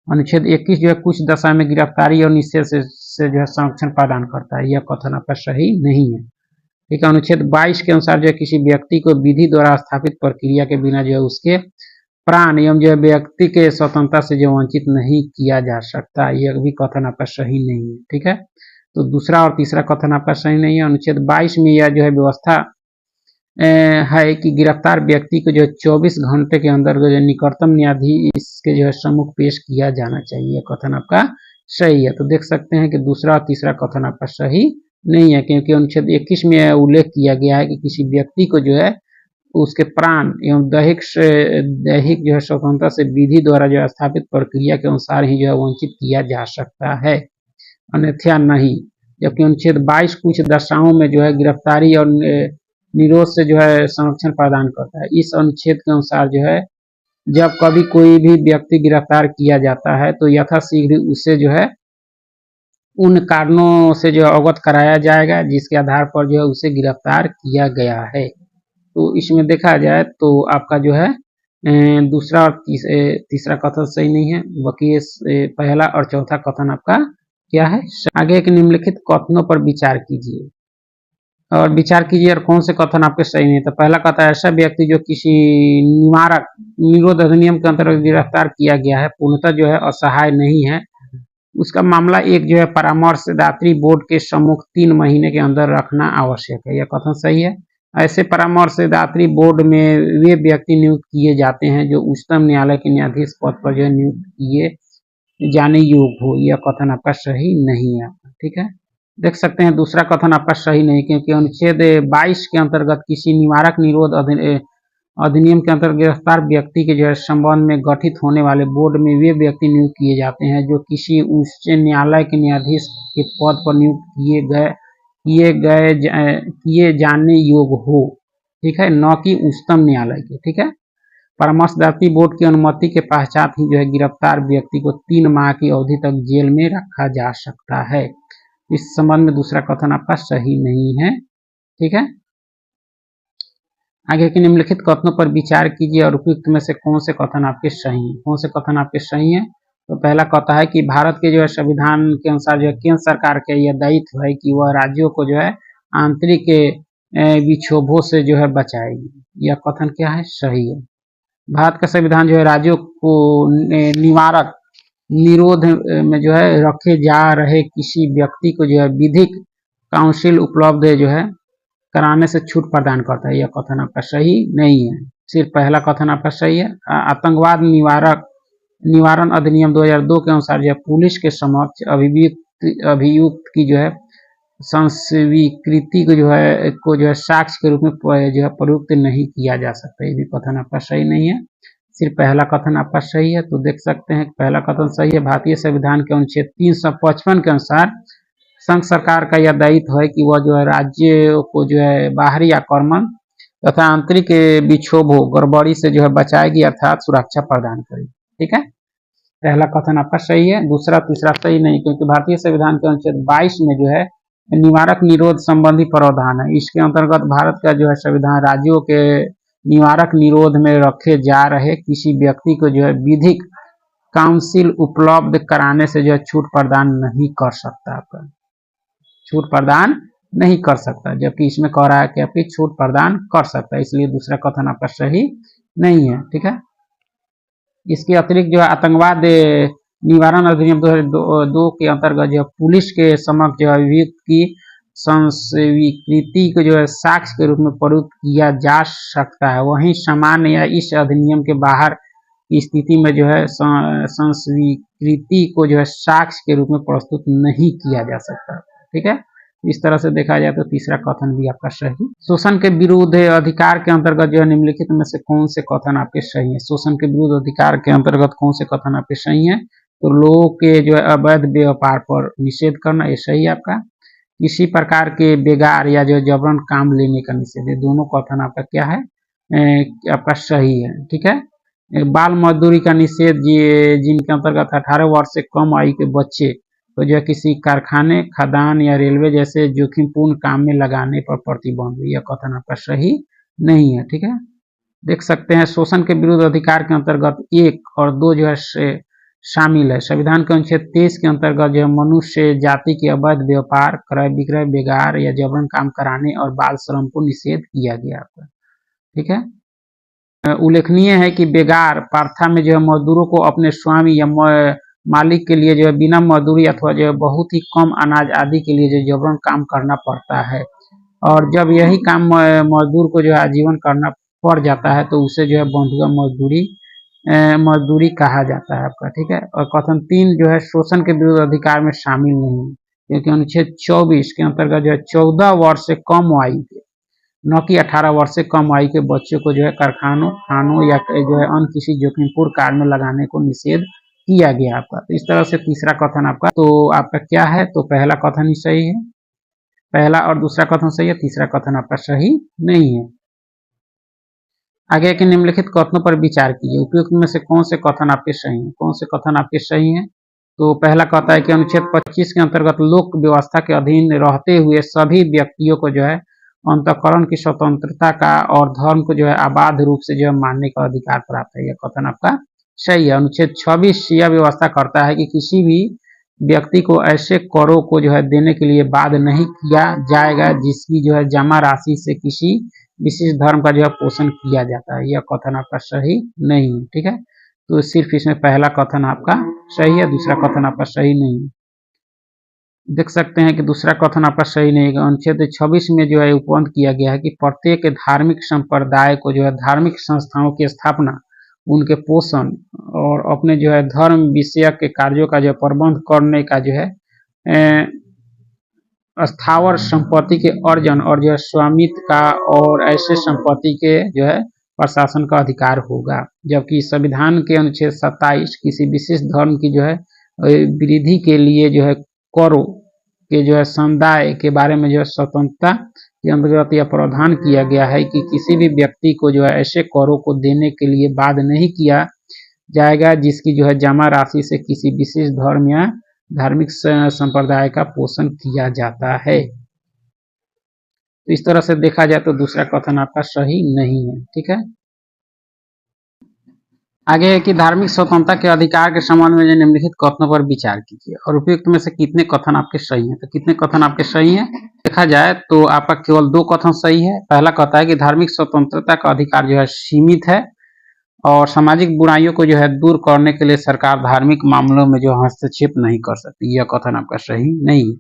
अनुच्छेद 21 जो है कुछ दशा में गिरफ्तारी और निषेध से जो है संरक्षण प्रदान करता है। यह कथन आपका सही नहीं है। ठीक है, अनुच्छेद 22 के अनुसार जो है किसी व्यक्ति को विधि द्वारा स्थापित प्रक्रिया के बिना जो है उसके प्राण एवं जो है व्यक्ति के स्वतंत्रता से जो वंचित नहीं किया जा सकता। यह भी कथन आपका सही नहीं है। ठीक है, तो दूसरा और तीसरा कथन आपका सही नहीं है। अनुच्छेद 22 में यह जो है व्यवस्था है कि गिरफ्तार व्यक्ति को जो 24 घंटे के अंदर जो निकटतम न्यायाधीश के जो है सम्मुख पेश किया जाना चाहिए। कथन आपका सही है। तो देख सकते हैं कि दूसरा और तीसरा कथन आपका सही नहीं है, क्योंकि अनुच्छेद 21 में उल्लेख किया गया है कि किसी व्यक्ति को जो है उसके प्राण एवं दैहिक जो है स्वतंत्रता से विधि द्वारा जो है स्थापित प्रक्रिया के अनुसार ही जो है वंचित किया जा सकता है, अन्यथा नहीं। जबकि अनुच्छेद 22 कुछ दशाओं में जो है गिरफ्तारी और निरोध से जो है संरक्षण प्रदान करता है। इस अनुच्छेद के अनुसार जो है जब कभी कोई भी व्यक्ति गिरफ्तार किया जाता है तो यथाशीघ्र उसे जो है उन कारणों से जो अवगत कराया जाएगा जिसके आधार पर जो है उसे गिरफ्तार किया गया है। तो इसमें देखा जाए तो आपका जो है दूसरा और तीसरा कथन सही नहीं है, बल्कि पहला और चौथा कथन आपका क्या है? आगे के निम्नलिखित कथनों पर विचार कीजिए और कौन से कथन आपके सही नहीं है। तो पहला कथन है ऐसा व्यक्ति जो किसी निवारक निरोध अधिनियम के अंतर्गत गिरफ्तार किया गया है पूर्णतः जो है असहाय नहीं है, उसका मामला एक जो है परामर्शदात्री बोर्ड के सम्मुख 3 महीने के अंदर रखना आवश्यक है। यह कथन सही है। ऐसे परामर्शदात्री बोर्ड में वे व्यक्ति नियुक्त किए जाते हैं जो उच्चतम न्यायालय के न्यायाधीश पद पर जो नियुक्त किए जाने योग्य हो। यह कथन आपका सही नहीं है। ठीक है, देख सकते हैं दूसरा कथन आपका सही नहीं, क्योंकि अनुच्छेद 22 के अंतर्गत किसी निवारक निरोध अधिनियम के अंतर्गत गिरफ्तार व्यक्ति के जो है संबंध में गठित होने वाले बोर्ड में वे व्यक्ति नियुक्त किए जाते हैं जो किसी उच्च न्यायालय के न्यायाधीश के पद पर नियुक्त किए जाने योग्य हो, ठीक है, न कि उच्चतम न्यायालय के, ठीक है। परामर्शदात्री बोर्ड की अनुमति के पश्चात ही जो है गिरफ्तार व्यक्ति को 3 माह की अवधि तक जेल में रखा जा सकता है। इस संबंध में दूसरा कथन आपका सही नहीं है, ठीक है। आगे के निम्नलिखित कथनों पर विचार कीजिए और उपयुक्त में से कौन से कथन आपके सही हैं। कौन से कथन आपके सही हैं? तो पहला कथन है कि भारत के जो है संविधान के अनुसार जो है केंद्र सरकार का यह दायित्व है कि वह राज्यों को जो है आंतरिक विक्षोभों से जो है बचाएगी। यह कथन क्या है? सही है। भारत का संविधान जो है राज्यों को निवारक निरोध में जो है रखे जा रहे किसी व्यक्ति को जो है विधिक काउंसिल उपलब्ध जो है कराने से छूट प्रदान करता है। यह कथन आपका सही नहीं है। सिर्फ पहला कथन आपका सही है। आतंकवाद निवारण अधिनियम 2002 के अनुसार जो है पुलिस के समक्ष अभियुक्त की जो है संस्वीकृति को जो है साक्ष्य के रूप में जो है प्रयुक्त नहीं किया जा सकता। ये भी कथन आपका सही नहीं है। सिर्फ पहला कथन आपका सही है। तो देख सकते हैं पहला कथन सही है। भारतीय संविधान के अनुच्छेद 355 के अनुसार संघ सरकार का यह दायित्व है कि वह जो है राज्य को जो है बाहरी आक्रमण तथा आंतरिक विक्षोभों गड़बड़ी से जो है बचाएगी अर्थात सुरक्षा प्रदान करेगी, ठीक है। पहला कथन आपका सही है। दूसरा तीसरा सही नहीं, क्योंकि भारतीय संविधान के अनुच्छेद 22 में जो है निवारक निरोध संबंधी प्रावधान है। इसके अंतर्गत भारत का जो है संविधान राज्यों के निवारक निरोध में रखे जा रहे किसी व्यक्ति को जो है विधिक काउंसिल उपलब्ध कराने से जो है छूट प्रदान नहीं कर सकता, आपका छूट प्रदान नहीं कर सकता, जबकि इसमें कह रहा है कि आपकी छूट प्रदान कर सकता है। इसलिए दूसरा कथन आपका सही नहीं है, ठीक है। इसके अतिरिक्त जो है आतंकवाद निवारण अधिनियम 2002 के अंतर्गत जो पुलिस के समक्ष जो अभियुक्त की संस्वीकृति को जो है साक्ष्य के रूप में प्रयुक्त किया जा सकता है। वहीं सामान्य या इस अधिनियम के बाहर की स्थिति में जो है संस्वीकृति को जो है साक्ष्य के रूप में प्रस्तुत नहीं किया जा सकता, ठीक है। इस तरह से देखा जाए तो तीसरा कथन भी आपका सही। शोषण के विरुद्ध अधिकार के अंतर्गत जो है निम्नलिखित में से कौन से कथन आपके सही है? शोषण के विरुद्ध अधिकार के अंतर्गत कौन से कथन आपके सही है? तो लोगों के जो है अवैध व्यापार पर निषेध करना, ये सही है आपका। किसी प्रकार के बेगार या जो जबरन काम लेने का निषेध, ये दोनों कथन आपका क्या है? आपका सही है, ठीक है। बाल मजदूरी का निषेध जिनके अंतर्गत 18 वर्ष से कम आयु के बच्चे तो जो किसी कारखाने, खदान या रेलवे जैसे जोखिमपूर्ण काम में लगाने पर प्रतिबंध, यह कथन आपका सही नहीं है, ठीक है। देख सकते हैं शोषण के विरुद्ध अधिकार के अंतर्गत 1 और 2 जो है शामिल है। संविधान के अनुच्छेद 23 के अंतर्गत जो है मनुष्य जाति के अवैध व्यापार, क्रय विक्रय, बेगार या जबरन काम कराने और बाल श्रम को निषेध किया गया था, ठीक है। उल्लेखनीय है कि बेगार प्रथा में जो है मजदूरों को अपने स्वामी या मालिक के लिए जो है बिना मजदूरी अथवा जो है बहुत ही कम अनाज आदि के लिए जो जबरन काम करना पड़ता है, और जब यही काम मजदूर को जो है आजीवन करना पड़ जाता है तो उसे जो है बंधुआ मजदूरी कहा जाता है आपका, ठीक है। और कथन 3 जो है शोषण के विरुद्ध अधिकार में शामिल नहीं है, क्योंकि अनुच्छेद 24 के अंतर्गत जो है 14 वर्ष से कम आयु के, न कि 18 वर्ष से कम आयु के बच्चों को जो है कारखानों, थानों या जो है अन्य किसी जोखिमपूर्ण कार्य में लगाने को निषेध किया गया आपका। तो इस तरह से तीसरा कथन आपका तो आपका क्या है? तो पहला कथन ही सही है। पहला और दूसरा कथन सही है, तीसरा कथन आपका सही नहीं है। आगे के निम्नलिखित कथनों पर विचार कीजिए। उपयुक्त में से कौन से कथन आपके सही हैं? कौन से कथन आपके सही हैं? तो पहला कहता है कि अनुच्छेद 25 के अंतर्गत लोक व्यवस्था के अधीन रहते हुए सभी व्यक्तियों को जो है अंतःकरण की स्वतंत्रता का और धर्म को जो है अबाध रूप से जो है मानने का अधिकार प्राप्त है। यह कथन आपका सही है। अनुच्छेद 26 यह व्यवस्था करता है कि किसी भी व्यक्ति को ऐसे करों को जो है देने के लिए बाध्य नहीं किया जाएगा जिसकी जो है जमा राशि से किसी विशेष धर्म का जो है पोषण किया जाता है। यह कथन आपका सही नहीं है, ठीक है। तो सिर्फ इसमें पहला कथन आपका सही है, दूसरा कथन आपका सही नहीं है। देख सकते हैं कि दूसरा कथन आपका सही नहीं है। अनुच्छेद 26 में जो है उपबंध किया गया है कि प्रत्येक धार्मिक संप्रदाय को जो है धार्मिक संस्थाओं की स्थापना, उनके पोषण और अपने जो है धर्म विषयक के कार्यों का जो प्रबंध करने का जो है स्थावर संपत्ति के अर्जन और जो है स्वामित्व का और ऐसे संपत्ति के जो है प्रशासन का अधिकार होगा। जबकि संविधान के अनुच्छेद 27 किसी विशेष धर्म की जो है वृद्धि के लिए जो है करों के जो है समुदाय के बारे में जो है स्वतंत्रता के अंतर्गत यह प्रावधान किया गया है कि किसी भी व्यक्ति को जो है ऐसे करों को देने के लिए बाध्य नहीं किया जाएगा जिसकी जो है जमा राशि से किसी विशेष धर्म या धार्मिक संप्रदाय का पोषण किया जाता है। तो इस तरह से देखा जाए तो दूसरा कथन आपका सही नहीं है। ठीक है, आगे है कि धार्मिक स्वतंत्रता के अधिकार के संबंध में निम्नलिखित कथनों पर विचार कीजिए और उपयुक्त में से कितने कथन आपके सही हैं। तो कितने कथन आपके सही हैं देखा जाए तो आपका केवल 2 कथन सही है। पहला कहता है कि धार्मिक स्वतंत्रता का अधिकार जो है सीमित है और सामाजिक बुराइयों को जो है दूर करने के लिए सरकार धार्मिक मामलों में जो हस्तक्षेप नहीं कर सकती। यह कथन आपका सही नहीं है।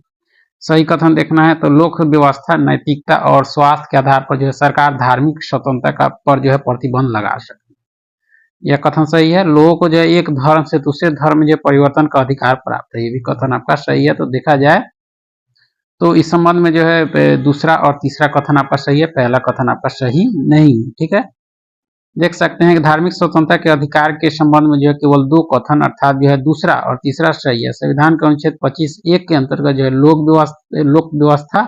सही कथन देखना है तो लोक व्यवस्था, नैतिकता और स्वास्थ्य के आधार पर जो है सरकार धार्मिक स्वतंत्रता पर जो है प्रतिबंध लगा सकती है। यह कथन सही है। लोगों को जो है एक धर्म से दूसरे धर्म में जो परिवर्तन का अधिकार प्राप्त है। ये भी कथन आपका सही है। तो देखा जाए तो इस संबंध में जो है दूसरा और तीसरा कथन आपका सही है, पहला कथन आपका सही नहीं है। ठीक है, देख सकते हैं कि धार्मिक स्वतंत्रता के अधिकार के संबंध में जो है केवल 2 कथन अर्थात जो है दूसरा और तीसरा सही है। संविधान के अनुच्छेद 25(1) के अंतर्गत जो है लोक व्यवस्था,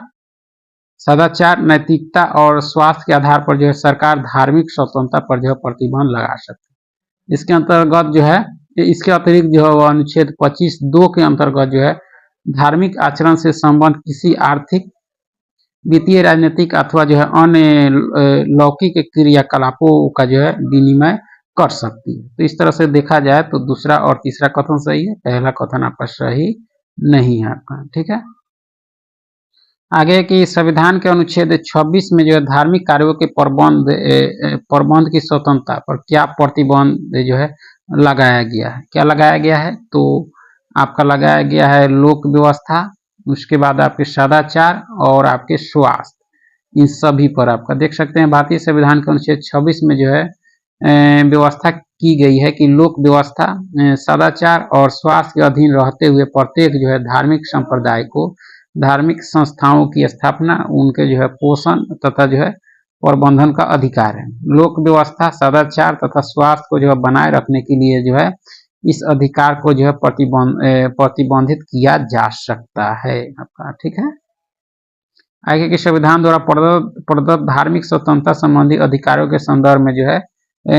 सदाचार, नैतिकता और स्वास्थ्य के आधार पर जो है सरकार धार्मिक स्वतंत्रता पर जो है प्रतिबंध लगा सकती है। इसके अंतर्गत जो है इसके अतिरिक्त जो है अनुच्छेद 25(2) के अंतर्गत जो है धार्मिक आचरण से संबंध किसी आर्थिक, वित्तीय, राजनीतिक अथवा जो है अन्य लौकिक क्रियाकलापों का जो है विनिमय कर सकती है। तो इस तरह से देखा जाए तो दूसरा और तीसरा कथन सही है, पहला कथन आपका सही नहीं है आपका। ठीक है, आगे कि संविधान के अनुच्छेद 26 में जो है धार्मिक कार्यों के प्रबंध की स्वतंत्रता पर क्या प्रतिबंध जो है लगाया गया है। क्या लगाया गया है तो आपका लगाया गया है लोक व्यवस्था, उसके बाद आपके सदाचार और आपके स्वास्थ्य, इन सभी पर आपका देख सकते हैं भारतीय संविधान के अनुच्छेद 26 में जो है व्यवस्था की गई है कि लोक व्यवस्था, सदाचार और स्वास्थ्य के अधीन रहते हुए प्रत्येक जो है धार्मिक संप्रदाय को धार्मिक संस्थाओं की स्थापना, उनके जो है पोषण तथा जो है प्रबंधन का अधिकार है। लोक व्यवस्था, सदाचार तथा स्वास्थ्य को जो है बनाए रखने के लिए जो है इस अधिकार को जो है प्रतिबंधित किया जा सकता है आपका। ठीक है, आगे के संविधान द्वारा प्रदत्त धार्मिक स्वतंत्रता संबंधी अधिकारों के संदर्भ में जो है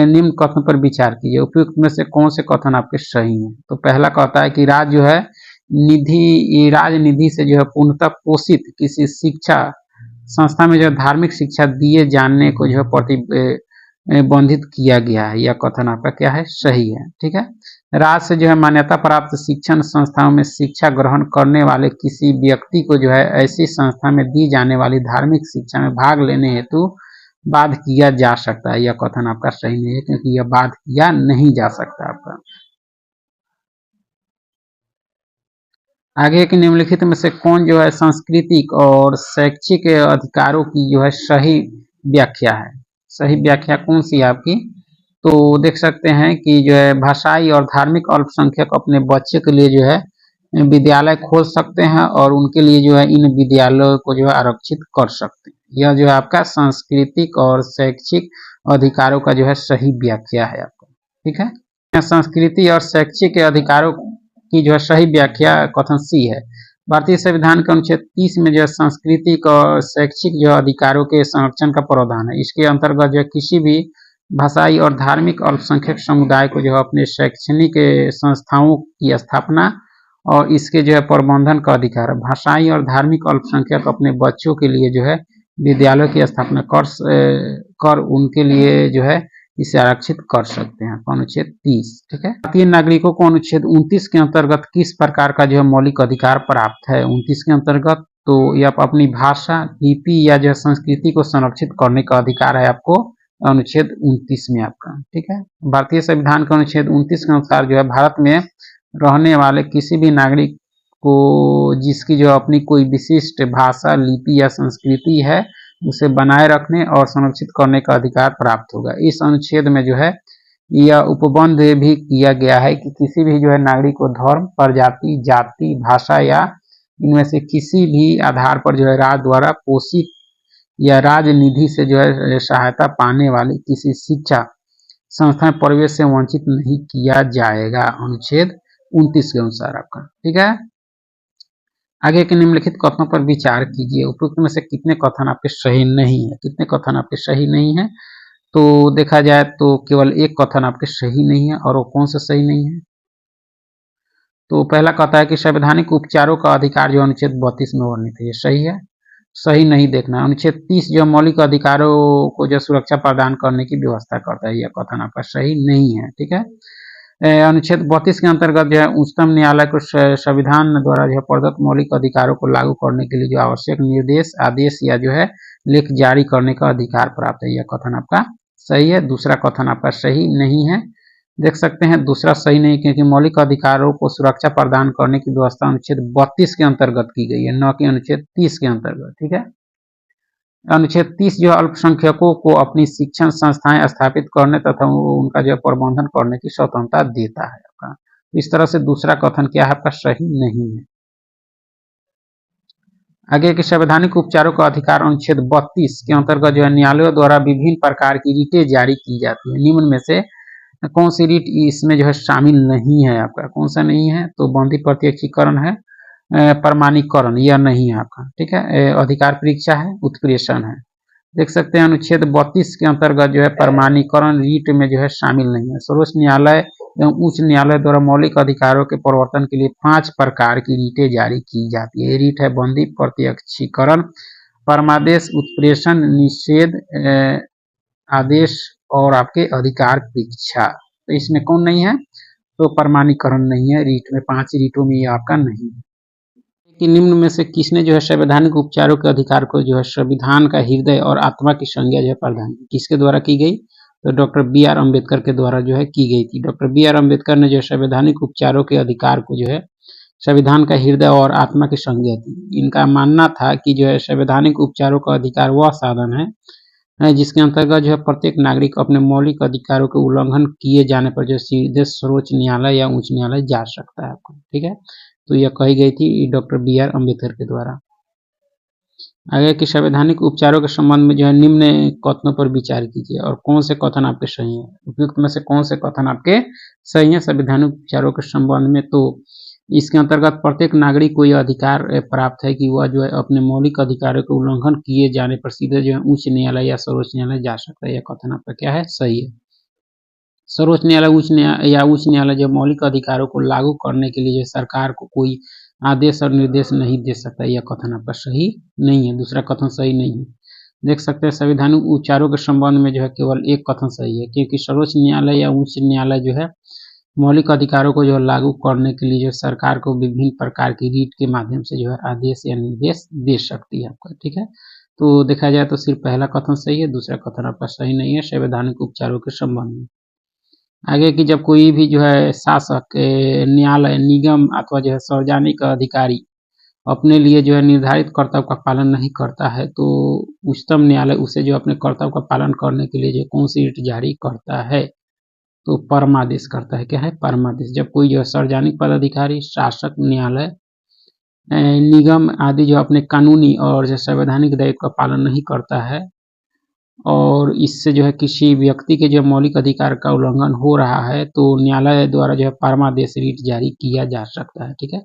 निम्न कथन पर विचार कीजिए। उपयुक्त में से कौन से कथन आपके सही हैं। तो पहला कहता है कि राज्य जो है राजनिधि से जो है पूर्णतः पोषित किसी शिक्षा संस्था में जो धार्मिक शिक्षा दिए जाने को जो है प्रतिबंधित किया गया है। यह कथन आपका क्या है, सही है। ठीक है, राज्य से जो है मान्यता प्राप्त शिक्षण संस्थाओं में शिक्षा ग्रहण करने वाले किसी व्यक्ति को जो है ऐसी संस्था में दी जाने वाली धार्मिक शिक्षा में भाग लेने हेतु बाध्य किया जा सकता है। यह कथन आपका सही नहीं है क्योंकि यह बाध्य किया नहीं जा सकता आपका। आगे के निम्नलिखित में से कौन जो है सांस्कृतिक और शैक्षिक अधिकारों की जो है सही व्याख्या है। सही व्याख्या कौन सी है आपकी। तो देख सकते हैं कि जो है भाषाई और धार्मिक अल्पसंख्यक अपने बच्चे के लिए जो है विद्यालय खोल सकते हैं और उनके लिए जो है इन विद्यालयों को जो है आरक्षित कर सकते हैं। यह जो है आपका सांस्कृतिक और शैक्षिक अधिकारों का जो है सही व्याख्या है आपका। ठीक है, संस्कृति और शैक्षिक अधिकारों की जो है सही व्याख्या कथन सी है। भारतीय संविधान के अनुच्छेद 30 में जो है सांस्कृतिक और शैक्षिक जो अधिकारों के संरक्षण का प्रावधान है। इसके अंतर्गत जो किसी भी भाषाई और धार्मिक अल्पसंख्यक समुदाय को जो है अपने शैक्षणिक संस्थाओं की स्थापना और इसके जो है प्रबंधन का अधिकार है। भाषाई और धार्मिक अल्पसंख्यक अपने बच्चों के लिए जो है विद्यालयों की स्थापना कर उनके लिए जो है इसे आरक्षित कर सकते हैं अनुच्छेद 30। ठीक है, भारतीय नागरिकों को अनुच्छेद 29 के अंतर्गत किस प्रकार का जो है मौलिक अधिकार प्राप्त है। 29 के अंतर्गत तो यह अपनी भाषा, लिपि या जो संस्कृति को संरक्षित करने का अधिकार है आपको अनुच्छेद 29 में आपका। ठीक है, भारतीय संविधान के अनुच्छेद 29 के अनुसार जो है भारत में रहने वाले किसी भी नागरिक को जिसकी जो अपनी कोई विशिष्ट भाषा, लिपि या संस्कृति है उसे बनाए रखने और संरक्षित करने का अधिकार प्राप्त होगा। इस अनुच्छेद में जो है यह उपबंध भी किया गया है कि किसी भी जो है नागरिक को धर्म, प्रजाति, जाति, भाषा या इनमें से किसी भी आधार पर जो है राज्य द्वारा पोषित या राजनिधि से जो है सहायता पाने वाली किसी शिक्षा संस्था में प्रवेश से वंचित नहीं किया जाएगा, अनुच्छेद 29 के अनुसार आपका। ठीक है, आगे के निम्नलिखित कथनों पर विचार कीजिए। उपरोक्त में से कितने कथन आपके सही नहीं है? कितने कथन आपके सही नहीं है? तो देखा जाए तो केवल एक कथन आपके सही नहीं है, और वो कौन सा सही नहीं है? तो पहला कहता है कि संवैधानिक उपचारों का अधिकार जो अनुच्छेद 32 में वर्णित है, ये सही है? सही नहीं देखना। अनुच्छेद 30 जो मौलिक अधिकारों को जो सुरक्षा प्रदान करने की व्यवस्था करता है, यह कथन आपका सही नहीं है। ठीक है, अनुच्छेद 32 के अंतर्गत जो है उच्चतम न्यायालय को संविधान द्वारा जो है प्रदत्त मौलिक अधिकारों को लागू करने के लिए जो आवश्यक निर्देश, आदेश या जो है लेख जारी करने का अधिकार प्राप्त है, यह कथन आपका सही है। दूसरा कथन आपका सही नहीं है। देख सकते हैं दूसरा सही नहीं, क्योंकि मौलिक अधिकारों को सुरक्षा प्रदान करने की व्यवस्था अनुच्छेद 32 के अंतर्गत की गई है, न कि अनुच्छेद 30 के अंतर्गत। ठीक है, अनुच्छेद 30 जो अल्पसंख्यकों को अपनी शिक्षण संस्थाएं स्थापित करने तथा उनका जो प्रबंधन करने की स्वतंत्रता देता है आपका। इस तरह से दूसरा कथन क्या है आपका सही नहीं है। आगे के संवैधानिक उपचारों का अधिकार अनुच्छेद 32 के अंतर्गत जो है न्यायालयों द्वारा विभिन्न प्रकार की रीटें जारी की जाती है। निम्न में से कौन सी रीट इसमें जो है शामिल नहीं है आपका? कौन सा नहीं है? तो बंदी प्रत्यक्षीकरण है, प्रमाणीकरण यह नहीं है आपका। ठीक है, अधिकार परीक्षा है, उत्प्रेषण है। देख सकते हैं अनुच्छेद 32 के अंतर्गत जो है प्रमाणीकरण रीट में जो है शामिल नहीं है। सर्वोच्च न्यायालय एवं उच्च न्यायालय द्वारा मौलिक अधिकारों के प्रवर्तन के लिए 5 प्रकार की रीटें जारी की जाती है। ये रीट है बंदी प्रत्यक्षीकरण, परमादेश, उत्प्रेषण, निषेध आदेश और आपके अधिकार परीक्षा। तो इसमें कौन नहीं है? तो प्रमाणीकरण नहीं है रीट में, 5 रीटों में ये आपका नहीं है। कि निम्न में से किसने जो है संवैधानिक उपचारों के अधिकार को जो है संविधान का हृदय और आत्मा की संज्ञा जो है प्रदान की? किसके द्वारा की गई? तो डॉक्टर बी आर अम्बेडकर के द्वारा जो है की गई थी। डॉक्टर बी आर अम्बेडकर ने जो संवैधानिक उपचारों के अधिकार को जो है संविधान का हृदय और आत्मा की संज्ञा थी। इनका मानना था कि जो है संवैधानिक उपचारों का अधिकार वह साधन है जिसके अंतर्गत जो है प्रत्येक नागरिक अपने मौलिक अधिकारों के उल्लंघन किए जाने पर जो सीधे सर्वोच्च न्यायालय या उच्च न्यायालय जा सकता है आपको। ठीक है, तो यह कही गई थी डॉक्टर बी आर अम्बेडकर के द्वारा। आगे कि संवैधानिक उपचारों के संबंध में जो है निम्न कथनों पर विचार कीजिए और कौन से कथन आपके सही हैं। उपयुक्त में से कौन से कथन आपके सही हैं संवैधानिक उपचारों के संबंध में? तो इसके अंतर्गत प्रत्येक नागरिक को यह अधिकार प्राप्त है कि वह जो है अपने मौलिक अधिकारों के उल्लंघन किए जाने पर सीधे जो है उच्च न्यायालय या सर्वोच्च न्यायालय जा सकता है। यह कथन आपका क्या है? सही है। सर्वोच्च न्यायालय उच्च न्यायालय जब मौलिक अधिकारों को लागू करने के लिए जो सरकार को कोई आदेश और निर्देश नहीं दे सकता, यह कथन आपका सही नहीं है। दूसरा कथन सही नहीं है। देख सकते हैं संवैधानिक उपचारों के संबंध में जो है केवल एक कथन सही है, क्योंकि सर्वोच्च न्यायालय या उच्च न्यायालय जो है मौलिक अधिकारों को जो है लागू करने के लिए जो सरकार को विभिन्न प्रकार की रीट के माध्यम से जो है आदेश या निर्देश दे सकती है आपका। ठीक है, तो देखा जाए तो सिर्फ पहला कथन सही है, दूसरा कथन आपका सही नहीं है संवैधानिक उपचारों के संबंध में। आगे की जब कोई भी जो है शासक, न्यायालय, निगम अथवा जो है सार्वजनिक अधिकारी अपने लिए जो है निर्धारित कर्तव्य का पालन नहीं करता है, तो उच्चतम न्यायालय उसे जो अपने कर्तव्य का पालन करने के लिए जो कौन सी रीट जारी करता है? तो परमादेश करता है। क्या है? परमादेश। जब कोई जो है सार्वजनिक पदाधिकारी, शासक, न्यायालय, निगम आदि जो अपने कानूनी और जो संवैधानिक दायित्व का पालन नहीं करता है और इससे जो है किसी व्यक्ति के जो मौलिक अधिकार का उल्लंघन हो रहा है, तो न्यायालय द्वारा जो है परमादेश रीट जारी किया जा सकता है। ठीक है,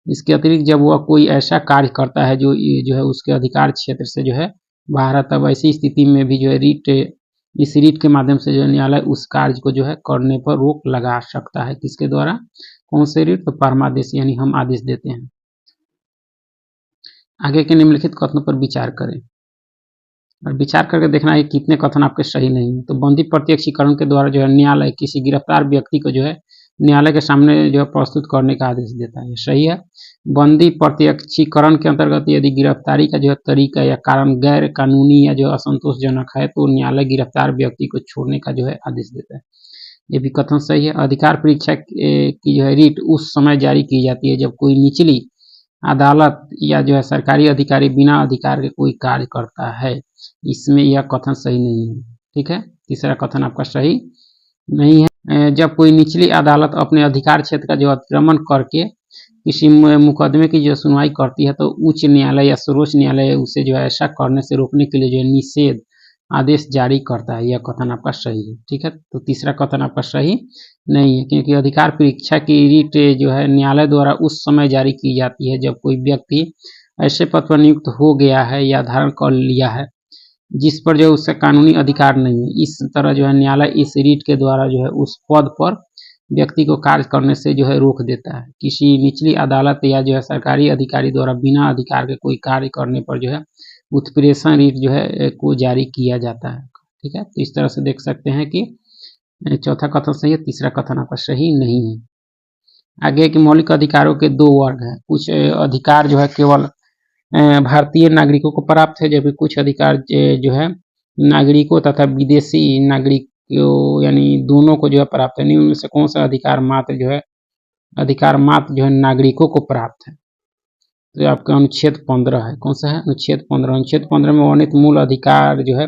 इसके अतिरिक्त जब वह कोई ऐसा कार्य करता है जो है उसके अधिकार क्षेत्र से जो है बाहर है, तब ऐसी स्थिति में भी जो है इस रीट के माध्यम से जो है न्यायालय उस कार्य को जो है करने पर रोक लगा सकता है। किसके द्वारा? कौन से रीट? तो परमादेश, यानी हम आदेश देते हैं। आगे के निम्नलिखित कथनों पर विचार करें और विचार करके देखना है कितने कथन आपके सही नहीं है। तो बंदी प्रत्यक्षीकरण के द्वारा जो है न्यायालय किसी गिरफ्तार व्यक्ति को जो है न्यायालय के सामने जो है प्रस्तुत करने का आदेश देता है, सही है। बंदी प्रत्यक्षीकरण के अंतर्गत यदि गिरफ्तारी का जो है तरीका या कारण गैर कानूनी या जो असंतोषजनक है, तो न्यायालय गिरफ्तार व्यक्ति को छोड़ने का जो है आदेश देता है। ये भी कथन सही है। अधिकार परीक्षा की जो है रीट उस समय जारी की जाती है जब कोई निचली अदालत या जो है सरकारी अधिकारी बिना अधिकार के कोई कार्य करता है। इसमें यह कथन सही नहीं है। ठीक है, तीसरा कथन आपका सही नहीं है। जब कोई निचली अदालत अपने अधिकार क्षेत्र का जो अतिक्रमण करके किसी मुकदमे की जो सुनवाई करती है तो उच्च न्यायालय या सर्वोच्च न्यायालय उसे जो है ऐसा करने से रोकने के लिए जो है निषेध आदेश जारी करता है। यह कथन आपका सही है। ठीक है, तो तीसरा कथन आपका सही नहीं है, क्योंकि अधिकार परीक्षा की रीट जो है न्यायालय द्वारा उस समय जारी की जाती है जब कोई व्यक्ति ऐसे पद पर नियुक्त हो गया है या धारण कर लिया है जिस पर जो उसका कानूनी अधिकार नहीं है। इस तरह जो है न्यायालय इस रीट के द्वारा जो है उस पद पर व्यक्ति को कार्य करने से जो है रोक देता है। किसी निचली अदालत या जो है सरकारी अधिकारी द्वारा बिना अधिकार के कोई कार्य करने पर जो है उत्प्रेषण रीट जो है को जारी किया जाता है। ठीक है, तो इस तरह से देख सकते हैं कि चौथा कथन सही है, तीसरा कथन आपका सही नहीं है। आगे के मौलिक अधिकारों के दो वर्ग हैं। कुछ अधिकार जो है केवल भारतीय नागरिकों को प्राप्त है, जबकि कुछ अधिकार जो है नागरिकों तथा विदेशी नागरिकों यानी दोनों को जो है प्राप्त है। नहीं, उनमें से कौन सा अधिकार मात्र जो है नागरिकों को प्राप्त है? तो आपका अनुच्छेद 15 है। कौन सा है? अनुच्छेद 15। अनुच्छेद 15 में वर्णित मूल अधिकार जो है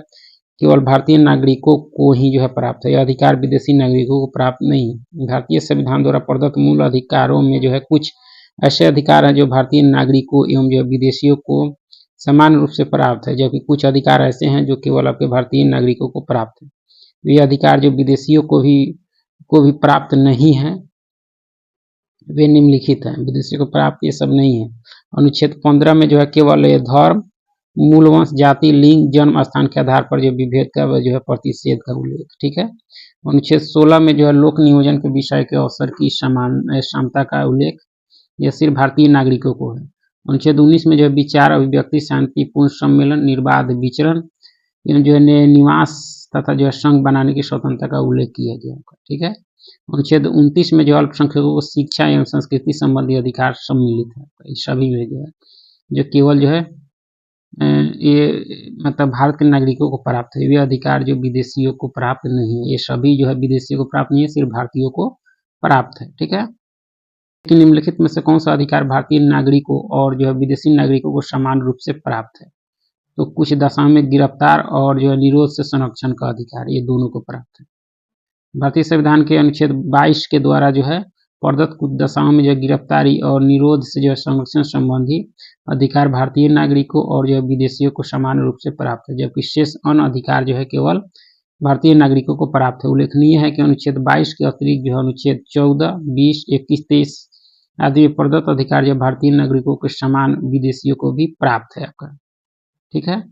केवल भारतीय नागरिकों को ही जो है प्राप्त है। यह अधिकार विदेशी नागरिकों को प्राप्त नहीं है। भारतीय संविधान द्वारा प्रदत्त मूल अधिकारों में जो है कुछ ऐसे अधिकार हैं जो भारतीय नागरिकों एवं जो विदेशियों को समान रूप से प्राप्त है, जबकि कुछ अधिकार ऐसे हैं जो केवल आपके भारतीय नागरिकों को प्राप्त है। ये अधिकार जो विदेशियों को भी प्राप्त नहीं है वे निम्नलिखित हैं। विदेशियों को प्राप्त ये सब नहीं है। अनुच्छेद 15 में जो है केवल ये धर्म, मूल वंश, जाति, लिंग, जन्म स्थान के आधार पर जो विभेद का जो है प्रतिषेध का उल्लेख। ठीक है, अनुच्छेद 16 में जो है लोक नियोजन के विषय के अवसर की समानता का उल्लेख, यह सिर्फ भारतीय नागरिकों को है। अनुच्छेद 19 में जो है विचार, अभिव्यक्ति, शांतिपूर्ण सम्मेलन, निर्बाध विचरण एवं जो है निवास तथा जो है संघ बनाने की स्वतंत्रता का उल्लेख किया गया। ठीक है, अनुच्छेद 29 में जो अल्पसंख्यकों को शिक्षा एवं संस्कृति संबंधी अधिकार सम्मिलित है। सभी में जो है जो केवल जो है ये मतलब भारत के नागरिकों को प्राप्त है। वे अधिकार जो विदेशियों को प्राप्त नहीं है, ये सभी जो है विदेशियों को प्राप्त नहीं है, सिर्फ भारतीयों को प्राप्त है। ठीक है, कि निम्नलिखित में से कौन सा अधिकार भारतीय नागरिकों और जो है विदेशी नागरिकों को समान रूप से प्राप्त है? तो कुछ दशाओं में गिरफ्तार और जो है निरोध से संरक्षण का अधिकार, ये दोनों को प्राप्त है। भारतीय संविधान के अनुच्छेद 22 के द्वारा जो है प्रदत्त कुछ दशाओं में जो गिरफ्तारी और निरोध से जो है संरक्षण संबंधी अधिकार भारतीय नागरिकों और जो है विदेशियों को समान रूप से प्राप्त है, जबकि शेष अन्य अधिकार जो है केवल भारतीय नागरिकों को प्राप्त है। उल्लेखनीय है कि अनुच्छेद 22 के अतिरिक्त जो है अनुच्छेद 14, 20, 21, 23 आदि प्रदत्त अधिकार जो भारतीय नागरिकों के समान विदेशियों को भी प्राप्त है आपका। ठीक है,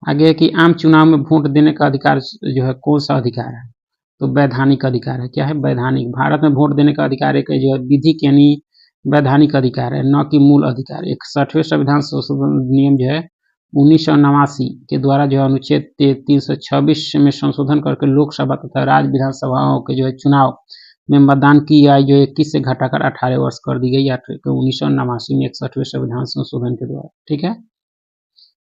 आगे कि आम चुनाव में वोट देने का अधिकार जो है कौन सा अधिकार है? तो वैधानिक अधिकार है। क्या है? वैधानिक। भारत में वोट देने का अधिकार एक जो है विधिक यानी वैधानिक अधिकार है, न कि मूल अधिकार। 61वें संविधान संशोधन नियम जो है 1989 के द्वारा जो है अनुच्छेद 326 में संशोधन करके लोकसभा तथा राज्य विधानसभाओं के जो है चुनाव में मतदान की आयु जो 21 से घटाकर 18 वर्ष कर दी गई 1989 में 61वें संविधान संशोधन के द्वारा। ठीक है,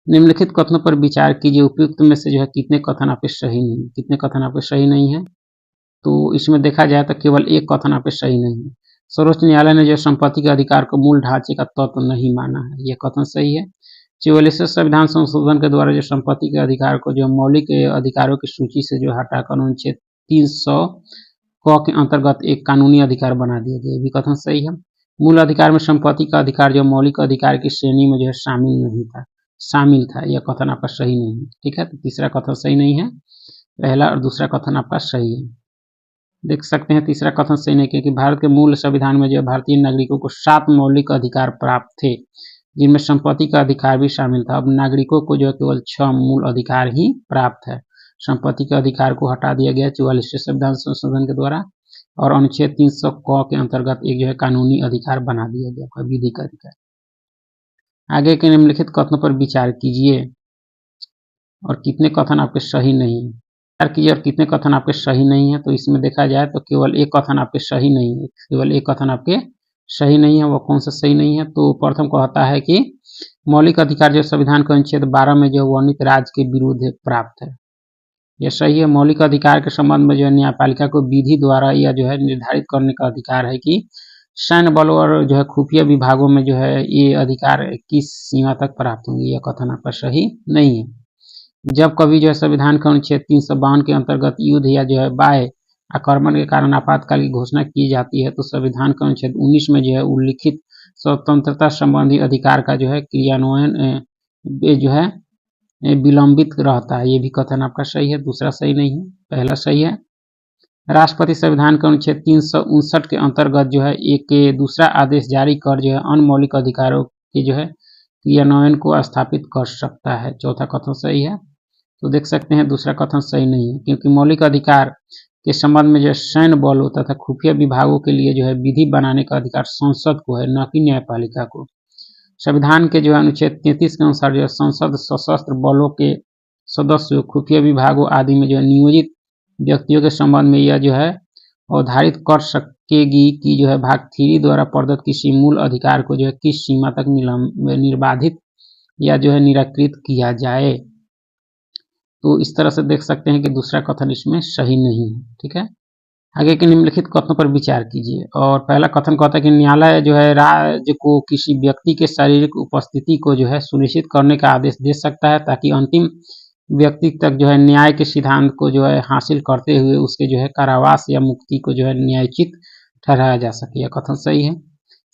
निम्नलिखित कथनों पर विचार कीजिए। उपयुक्त में से जो है कितने कथन आपके सही नहीं, कितने कथन आपके सही नहीं है? तो इसमें देखा जाए तो केवल एक कथन आपके सही नहीं है। सर्वोच्च न्यायालय ने जो संपत्ति के अधिकार को मूल ढांचे का तत्व नहीं माना है, यह कथन सही है। 44वें संविधान संशोधन के द्वारा जो संपत्ति के अधिकार को जो मौलिक अधिकारों की सूची से जो हटाकर अनुच्छेद 300 क के अंतर्गत एक कानूनी अधिकार बना दिया गया, भी कथन सही है। मूल अधिकार में संपत्ति का अधिकार जो मौलिक अधिकार की श्रेणी में जो है शामिल था, यह कथन आपका सही नहीं है। ठीक है, तो तीसरा कथन सही नहीं है। पहला और दूसरा कथन आपका सही है। देख सकते हैं तीसरा कथन सही नहीं, क्योंकि भारत के मूल संविधान में जो है भारतीय नागरिकों को 7 मौलिक अधिकार प्राप्त थे, जिनमें संपत्ति का अधिकार भी शामिल था। अब नागरिकों को जो है केवल 6 मूल अधिकार ही प्राप्त है। संपत्ति के अधिकार को हटा दिया गया 44वें संविधान संशोधन के द्वारा, और अनुच्छेद 300 क के अंतर्गत एक जो है कानूनी अधिकार बना दिया गया, विधिक अधिकार। आगे के निम्नलिखित कथनों पर विचार कीजिए और कितने कथन आपके सही नहीं है। विचार कीजिए और कितने कथन आपके सही नहीं है। तो इसमें देखा जाए तो केवल एक कथन आपके सही नहीं है, केवल एक कथन आपके सही नहीं है। वो कौन सा सही नहीं है? तो प्रथम कहता है कि मौलिक अधिकार जो संविधान के अनुच्छेद 12 में जो वर्णित राज्य के विरुद्ध प्राप्त है, यह सही है। मौलिक अधिकार के संबंध में जो है न्यायपालिका को विधि द्वारा या जो है निर्धारित करने का अधिकार है कि सैन्य बलों और जो है खुफिया विभागों में जो है ये अधिकार किस सीमा तक प्राप्त होंगे, यह कथन आपका सही नहीं है। जब कभी जो है संविधान के अनुच्छेद 352 के अंतर्गत युद्ध या जो है बाह्य आक्रमण के कारण आपातकाल की घोषणा की जाती है तो संविधान के अनुच्छेद 19 में जो है उल्लिखित स्वतंत्रता संबंधी अधिकार का जो है क्रियान्वयन जो है विलंबित रहता है। ये भी कथन आपका सही है, दूसरा सही नहीं है, पहला सही है। राष्ट्रपति संविधान के अनुच्छेद 359 के अंतर्गत जो है एक दूसरा आदेश जारी कर जो है अन्य मौलिक अधिकारों के जो है क्रियान्वयन को स्थापित कर सकता है। चौथा कथन सही है। तो देख सकते हैं दूसरा कथन सही नहीं है, क्योंकि मौलिक अधिकार के संबंध में जो सैन्य बलों तथा खुफिया विभागों के लिए जो है विधि बनाने का अधिकार संसद को है, न कि न्यायपालिका को। संविधान के जो है अनुच्छेद 33 के अनुसार जो है संसद सशस्त्र बलों के सदस्यों, खुफिया विभागों आदि में जो है नियोजित व्यक्तियों के संबंध में यह जो है अवधारित कर सकेगी कि जो है भाग 3 द्वारा प्रदत्त किसी मूल अधिकार को जो है किस सीमा तक निर्बाधित या जो है निराकृत किया जाए। तो इस तरह से देख सकते हैं कि दूसरा कथन इसमें सही नहीं है। ठीक है, आगे के निम्नलिखित कथनों पर विचार कीजिए। और पहला कथन कहता है कि न्यायालय जो है राज्य को किसी व्यक्ति के शारीरिक उपस्थिति को जो है सुनिश्चित करने का आदेश दे सकता है ताकि अंतिम व्यक्ति तक जो है न्याय के सिद्धांत को जो है हासिल करते हुए उसके जो है कारावास या मुक्ति को जो है न्यायोचित ठहराया जा सके। यह कथन सही है।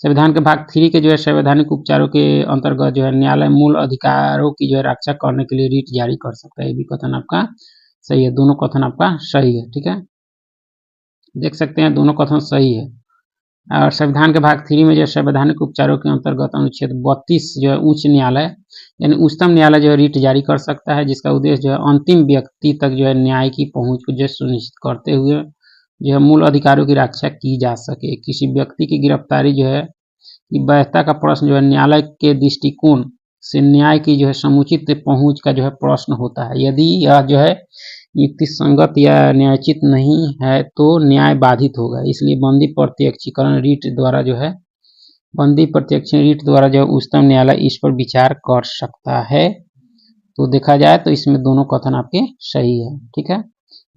संविधान के भाग 3 के जो है संवैधानिक उपचारों के अंतर्गत जो है न्यायालय मूल अधिकारों की जो है रक्षा करने के लिए रीट जारी कर सकता है। ये भी कथन आपका सही है, दोनों कथन आपका सही है। ठीक है, देख सकते हैं दोनों कथन सही है। और संविधान के भाग 3 में जो संवैधानिक उपचारों के अंतर्गत अनुच्छेद 32 जो है उच्च न्यायालय यानी उच्चतम न्यायालय जो है रीट जारी कर सकता है, जिसका उद्देश्य जो है अंतिम व्यक्ति तक जो है न्याय की पहुंच को जो सुनिश्चित करते हुए जो है मूल अधिकारों की रक्षा की जा सके। किसी व्यक्ति की गिरफ्तारी जो है की वैधता का प्रश्न जो है न्यायालय के दृष्टिकोण से न्याय की जो है समुचित पहुंच का जो है प्रश्न होता है। यदि यह जो है युक्ति संगत या न्यायोचित नहीं है तो न्याय बाधित होगा। इसलिए बंदी प्रत्यक्षीकरण रीट द्वारा जो है उच्चतम न्यायालय इस पर विचार कर सकता है। तो देखा जाए तो इसमें दोनों कथन आपके सही है। ठीक है,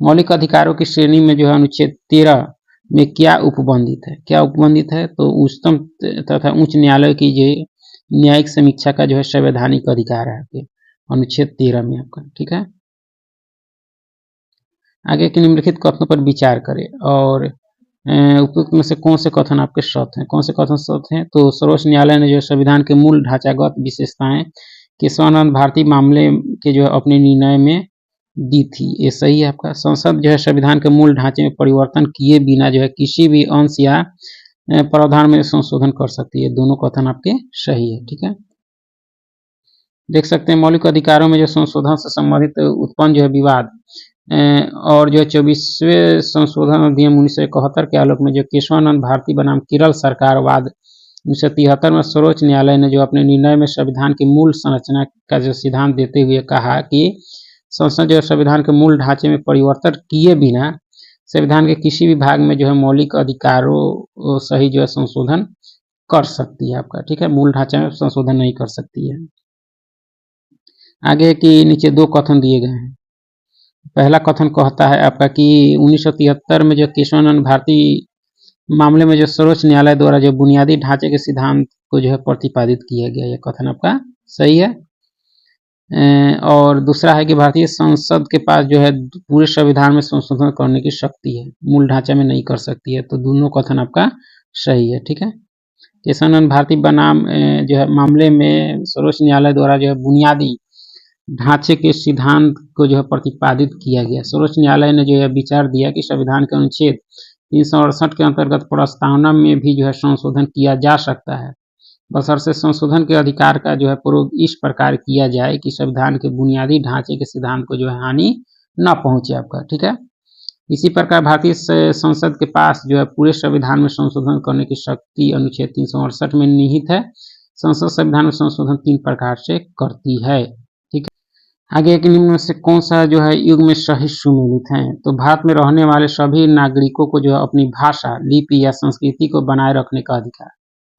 मौलिक अधिकारों की श्रेणी में जो है अनुच्छेद 13 में क्या उपबंधित है, तो उच्चतम तथा उच्च न्यायालय की जो न्यायिक समीक्षा का जो है संवैधानिक अधिकार है आपके अनुच्छेद 13 में आपका। ठीक है, आगे के निम्नलिखित कथनों पर विचार करें और उपयुक्त में से कौन से कथन आपके सत्य हैं। कौन से कथन सत्य हैं? तो सर्वोच्च न्यायालय ने जो संविधान के मूल ढांचागत विशेषताएं केशवानंद भारती मामले के जो है अपने निर्णय में दी थी। ये सही है आपका। संसद जो है संविधान के मूल ढांचे में परिवर्तन किए बिना जो है किसी भी अंश या प्रावधान में संशोधन कर सकती है। दोनों कथन आपके सही है। ठीक है, देख सकते हैं मौलिक अधिकारों में जो संशोधन से संबंधित उत्पन्न जो है विवाद और जो 24वें संशोधन अधिनियम 1971 के आलोक में जो केशवानंद भारती बनाम केरल सरकार वाद 1973 में सर्वोच्च न्यायालय ने जो अपने निर्णय में संविधान की मूल संरचना का जो सिद्धांत देते हुए कहा कि संसद जो संविधान के मूल ढांचे में परिवर्तन किए बिना संविधान के किसी भी भाग में जो है मौलिक अधिकारों सही जो है संशोधन कर सकती है आपका। ठीक है, मूल ढांचे में संशोधन नहीं कर सकती है। आगे की नीचे दो कथन दिए गए हैं। पहला कथन कहता है आपका कि 1973 में जो केशवानंद भारती मामले में जो सर्वोच्च न्यायालय द्वारा जो बुनियादी ढांचे के सिद्धांत को जो है प्रतिपादित किया गया, यह कथन आपका सही है। और दूसरा है कि भारतीय संसद के पास जो है पूरे संविधान में संशोधन करने की शक्ति है, मूल ढांचे में नहीं कर सकती है। तो दोनों कथन आपका सही है। ठीक है, केशवानंद भारती बनाम जो है मामले में सर्वोच्च न्यायालय द्वारा जो है बुनियादी ढांचे के सिद्धांत को जो है प्रतिपादित किया गया। सर्वोच्च न्यायालय ने जो है विचार दिया कि संविधान के अनुच्छेद 368 के अंतर्गत प्रस्तावना में भी जो है संशोधन किया जा सकता है, बशर्ते संशोधन के अधिकार का जो है प्रयोग इस प्रकार किया जाए कि संविधान के बुनियादी ढांचे के सिद्धांत को जो है हानि न पहुंचे आपका। ठीक है, इसी प्रकार भारतीय संसद के पास जो है पूरे संविधान में संशोधन करने की शक्ति अनुच्छेद 368 में निहित है। संसद संविधान में संशोधन 3 प्रकार से करती है। ठीक है, आगे एक निम्न में से कौन सा जो है युग में सही सुमेलित है? तो भारत में रहने वाले सभी नागरिकों को जो है अपनी भाषा, लिपि या संस्कृति को बनाए रखने का अधिकार,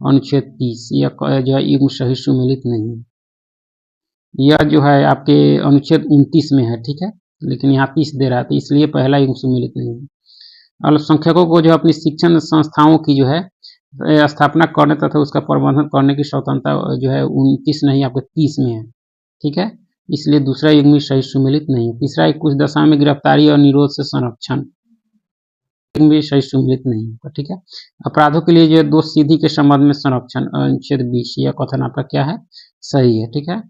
अनुच्छेद 30। यह जो है युग सही सुमेलित नहीं है, यह जो है आपके अनुच्छेद 29 में है। ठीक है, लेकिन यहाँ 30 दे रहा है, तो इसलिए पहला युग सुमेलित नहीं है। अल्पसंख्यकों को जो अपनी शिक्षण संस्थाओं की जो है स्थापना करने तथा उसका प्रबंधन करने की स्वतंत्रता जो है 29 नहीं आपके 30 में है। ठीक है, इसलिए दूसरा युग में सही सुमेलित नहीं है। तीसरा, कुछ दशा में गिरफ्तारी और निरोध से संरक्षण, भी सही सुमिलित नहीं होगा, ठीक है। अपराधों के लिए जो है दोष सिद्धि के संबंध में संरक्षण अनुच्छेद 20 यह कथन आपका क्या है, सही है, ठीक है।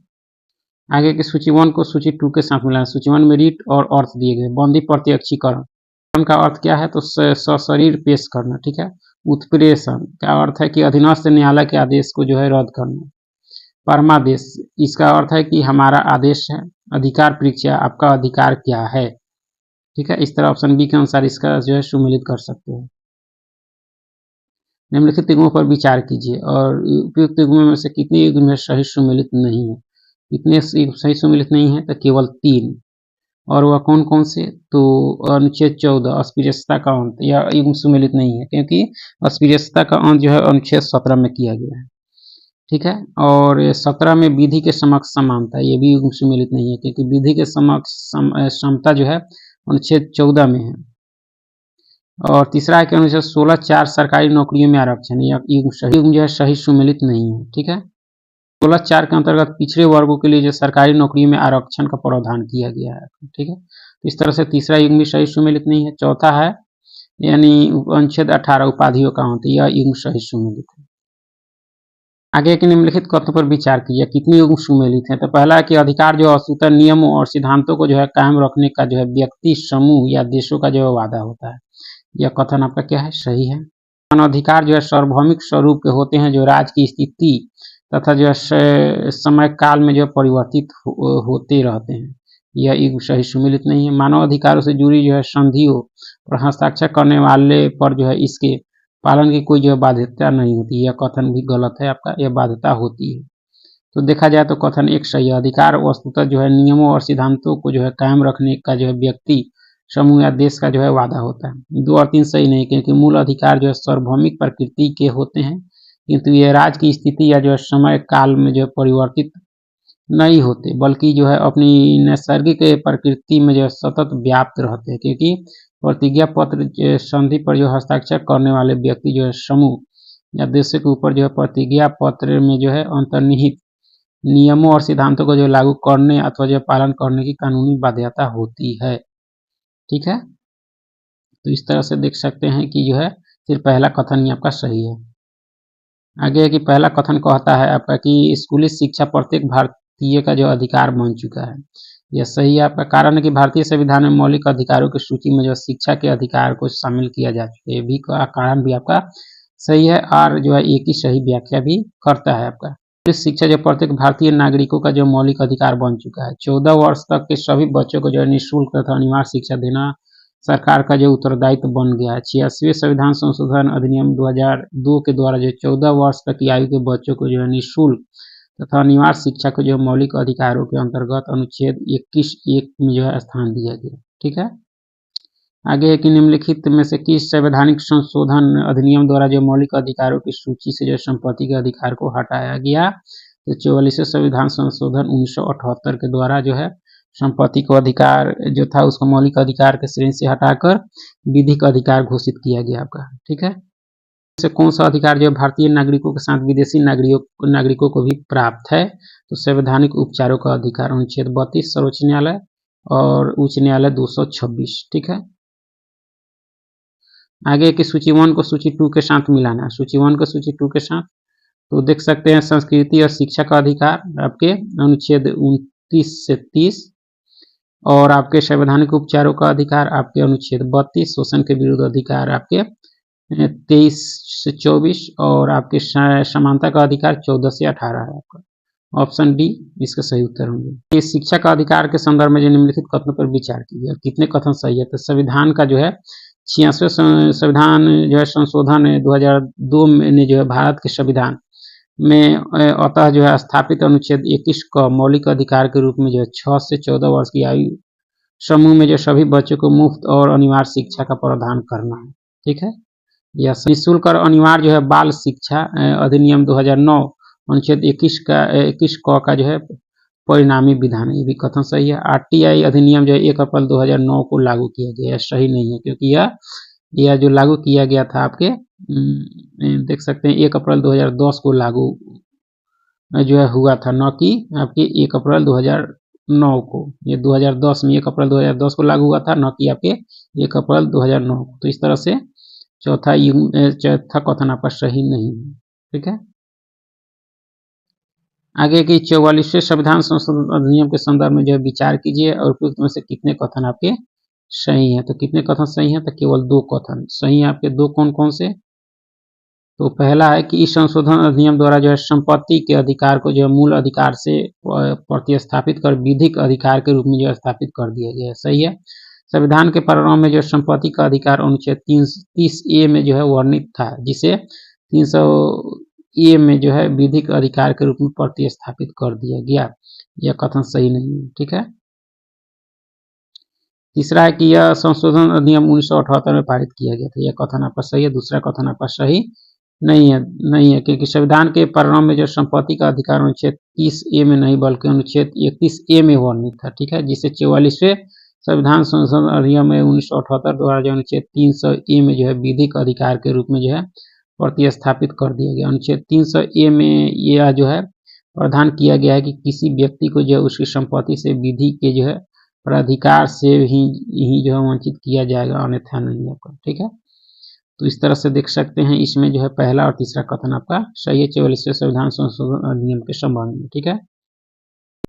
आगे की सूची 1 को सूची 2 के साथ मिलाना। सूची 1 में रीट और अर्थ दिए गए। बंदी प्रत्यक्षीकरण का अर्थ क्या है, तो सशरीर पेश करना, ठीक है। उत्प्रेषण का अर्थ है कि अधीनस्थ न्यायालय के आदेश को जो है रद्द करना। परमादेश इसका अर्थ है कि हमारा आदेश है। अधिकार परीक्षा आपका अधिकार क्या है, ठीक है। इस तरह ऑप्शन बी के अनुसार इसका जो है सुमिलित कर सकते हैं। निम्नलिखित युग्मों पर विचार कीजिए और उपयुक्त युग्मों में से कितने युग्म में सही सुमिलित नहीं है। कितने सही सुमिलित नहीं है, तो केवल 3। और वह कौन कौन से, तो अनुच्छेद 14 अस्पृश्यता का अंत यह युग्म सुमिलित नहीं है, क्योंकि अस्पृश्यता का अंत जो है अनुच्छेद 17 में किया गया है, ठीक है। और 17 में विधि के समक्ष समानता ये भी युग्म सुमिलित नहीं है, क्योंकि विधि के समक्ष समता जो है अनुच्छेद 14 में है। और तीसरा है कि अनुच्छेद 16(4) सरकारी नौकरियों में आरक्षण यह युग्म जो है सही सुमिलित नहीं है, ठीक है। 16(4) के अंतर्गत पिछड़े वर्गों के लिए जो सरकारी नौकरियों में आरक्षण का प्रावधान किया गया है, ठीक है। इस तरह से तीसरा युग्म भी सही सुमिलित नहीं है। चौथा है यानी अनुच्छेद 18 उपाधियों का अंत यह युग्म सही सुमिलित है। आगे के निम्नलिखित कथनों पर विचार कीजिए कितने युग्म सुमेलित हैं। तो पहला है कि अधिकार जो वस्तुतः नियमों और सिद्धांतों को जो है कायम रखने का जो है व्यक्ति समूह या देशों का जो है वादा होता है। यह कथन आपका क्या है, सही है। मानवाधिकार जो है सार्वभौमिक स्वरूप के होते हैं जो राज्य की स्थिति तथा जो है समय काल में जो परिवर्तित होते रहते हैं। यह युग्म सही सुमिलित नहीं है। मानव अधिकारों से जुड़ी जो है संधियों और हस्ताक्षर करने वाले पर जो है इसके पालन की कोई जो है बाध्यता नहीं होती। यह कथन भी गलत है आपका, यह बाध्यता होती है। तो देखा जाए तो कथन एक सही है। अधिकार वस्तुतः जो है नियमों और सिद्धांतों को जो है कायम रखने का जो है व्यक्ति समूह या देश का जो है वादा होता है। 2 और 3 सही नहीं, क्योंकि मूल अधिकार जो है सार्वभौमिक प्रकृति के होते हैं, किंतु ये राज्य की स्थिति या जो है समय काल में जो है परिवर्तित नहीं होते, बल्कि जो है अपनी नैसर्गिक प्रकृति में जो है सतत व्याप्त रहते हैं। क्योंकि प्रतिज्ञा पत्र संधि पर जो हस्ताक्षर करने वाले व्यक्ति जो है समूह या देश के ऊपर जो है प्रतिज्ञा पत्र में जो है अंतर्निहित नियमों और सिद्धांतों को जो लागू करने अथवा जो पालन करने की कानूनी बाध्यता होती है, ठीक है। तो इस तरह से देख सकते हैं कि जो है सिर्फ पहला कथन ही आपका सही है। आगे है कि पहला कथन कहता है आपका कि स्कूली शिक्षा प्रत्येक भारतीय का जो अधिकार बन चुका है। यह सही है आपका। कारण है कि भारतीय संविधान में मौलिक अधिकारों की सूची में जो शिक्षा के अधिकार को शामिल किया जा चुका है। ये भी कारण भी आपका सही है और जो है एक ही सही व्याख्या भी करता है आपका। इस शिक्षा जो प्रत्येक भारतीय नागरिकों का जो मौलिक अधिकार बन चुका है। 14 वर्ष तक के सभी बच्चों को जो है निःशुल्क तथा अनिवार्य शिक्षा देना सरकार का जो उत्तरदायित्व बन गया है। 86वें संविधान संशोधन अधिनियम 2002 के द्वारा जो 14 वर्ष तक की आयु के बच्चों को जो है निःशुल्क तथा अनिवार्य शिक्षा को जो मौलिक अधिकारों के अंतर्गत अनुच्छेद 21(1) में जो है स्थान दिया गया, ठीक है। आगे है कि निम्नलिखित में से किस संवैधानिक संशोधन अधिनियम द्वारा जो मौलिक अधिकारों की सूची से जो संपत्ति के अधिकार को हटाया गया। तो 44वें संविधान संशोधन 1978 के द्वारा जो है संपत्ति को अधिकार जो था उसको मौलिक अधिकार के श्रेणी से हटाकर विधिक अधिकार घोषित किया गया आपका, ठीक है। से कौन सा अधिकार जो भारतीय नागरिकों के साथ विदेशी नागरिकों को भी प्राप्त है, तो संवैधानिक उपचारों का अधिकार अनुच्छेद 32 सर्वोच्च न्यायालय और उच्च न्यायालय 226, ठीक है। आगे की सूची 1 को सूची 2 के साथ मिलाना। सूची 1 को सूची 2 के साथ तो देख सकते हैं संस्कृति और शिक्षा का अधिकार आपके अनुच्छेद 29 से 30 और आपके संवैधानिक उपचारों का अधिकार आपके अनुच्छेद 32, शोषण के विरुद्ध अधिकार आपके 23 से 24 और आपके समानता का अधिकार 14 से 18 है आपका। ऑप्शन डी इसका सही उत्तर होंगे। इस शिक्षा का अधिकार के संदर्भ में जो निम्नलिखित कथनों पर विचार कीजिए। कितने कथन सही है, तो संविधान का जो है 86वें संविधान जो है संशोधन 2002 में जो है भारत के संविधान में अतः जो है स्थापित अनुच्छेद 21 का मौलिक अधिकार के रूप में जो है 6 से 14 वर्ष की आयु समूह में जो सभी बच्चों को मुफ्त और अनिवार्य शिक्षा का प्रावधान करना है, ठीक है। या निःशुल्क और अनिवार्य जो है बाल शिक्षा अधिनियम 2009 अनुच्छेद 21 का जो है परिणामी विधान है। ये भी कथन सही है। आरटीआई अधिनियम जो है 1 अप्रैल 2009 को लागू किया गया, सही नहीं है, क्योंकि यह जो लागू किया गया था आपके देख सकते हैं 1 अप्रैल 2010 को लागू जो है हुआ था, न कि आपके 1 अप्रैल 2009 को, ये 2010 में 1 अप्रैल 2010 को लागू हुआ था, न कि आपके 1 अप्रैल 2009 को। तो इस तरह से चौथा कथन आपका सही नहीं है। ठीक है, आगे की 44वें संविधान संशोधन अधिनियम के संदर्भ में जो है विचार कीजिए और उपयुक्त में से कितने कथन आपके सही हैं। तो कितने कथन सही हैं? तो केवल 2 कथन सही हैं आपके। 2 कौन कौन से? तो पहला है कि इस संशोधन अधिनियम द्वारा जो है संपत्ति के अधिकार को जो है मूल अधिकार से प्रतिस्थापित कर विधिक अधिकार के रूप में जो है स्थापित कर दिया गया है। सही है। संविधान के प्रारंभ में जो संपत्ति का अधिकार अनुच्छेद 30A में जो है वर्णित था, जिसे 300A में जो है विधिक अधिकार के रूप में प्रतिस्थापित कर दिया गया। यह कथन सही नहीं है। ठीक है। तीसरा है कि यह संशोधन अधिनियम 1978 में पारित किया गया था। यह कथन आपका सही है। दूसरा कथन आपका सही नहीं है क्योंकि संविधान के प्रारंभ में जो संपत्ति का अधिकार अनुच्छेद 30A में नहीं बल्कि अनुच्छेद 31A में वर्णित था। ठीक है, जिसे 44वें संविधान संशोधन अधिनियम में 1978 द्वारा जो अनुच्छेद 300A में जो है विधिक अधिकार के रूप में जो है प्रतिस्थापित कर दिया गया। अनुच्छेद 300A में यह जो है प्रावधान किया गया है कि किसी व्यक्ति को जो है उसकी संपत्ति से विधि के जो है प्राधिकार से ही जो है वंचित किया जाएगा, अन्यथा नहीं आपका। ठीक है, तो इस तरह से देख सकते हैं इसमें जो है पहला और तीसरा कथन आपका सही है 44वें संविधान संशोधन अधिनियम के संबंध में। ठीक है।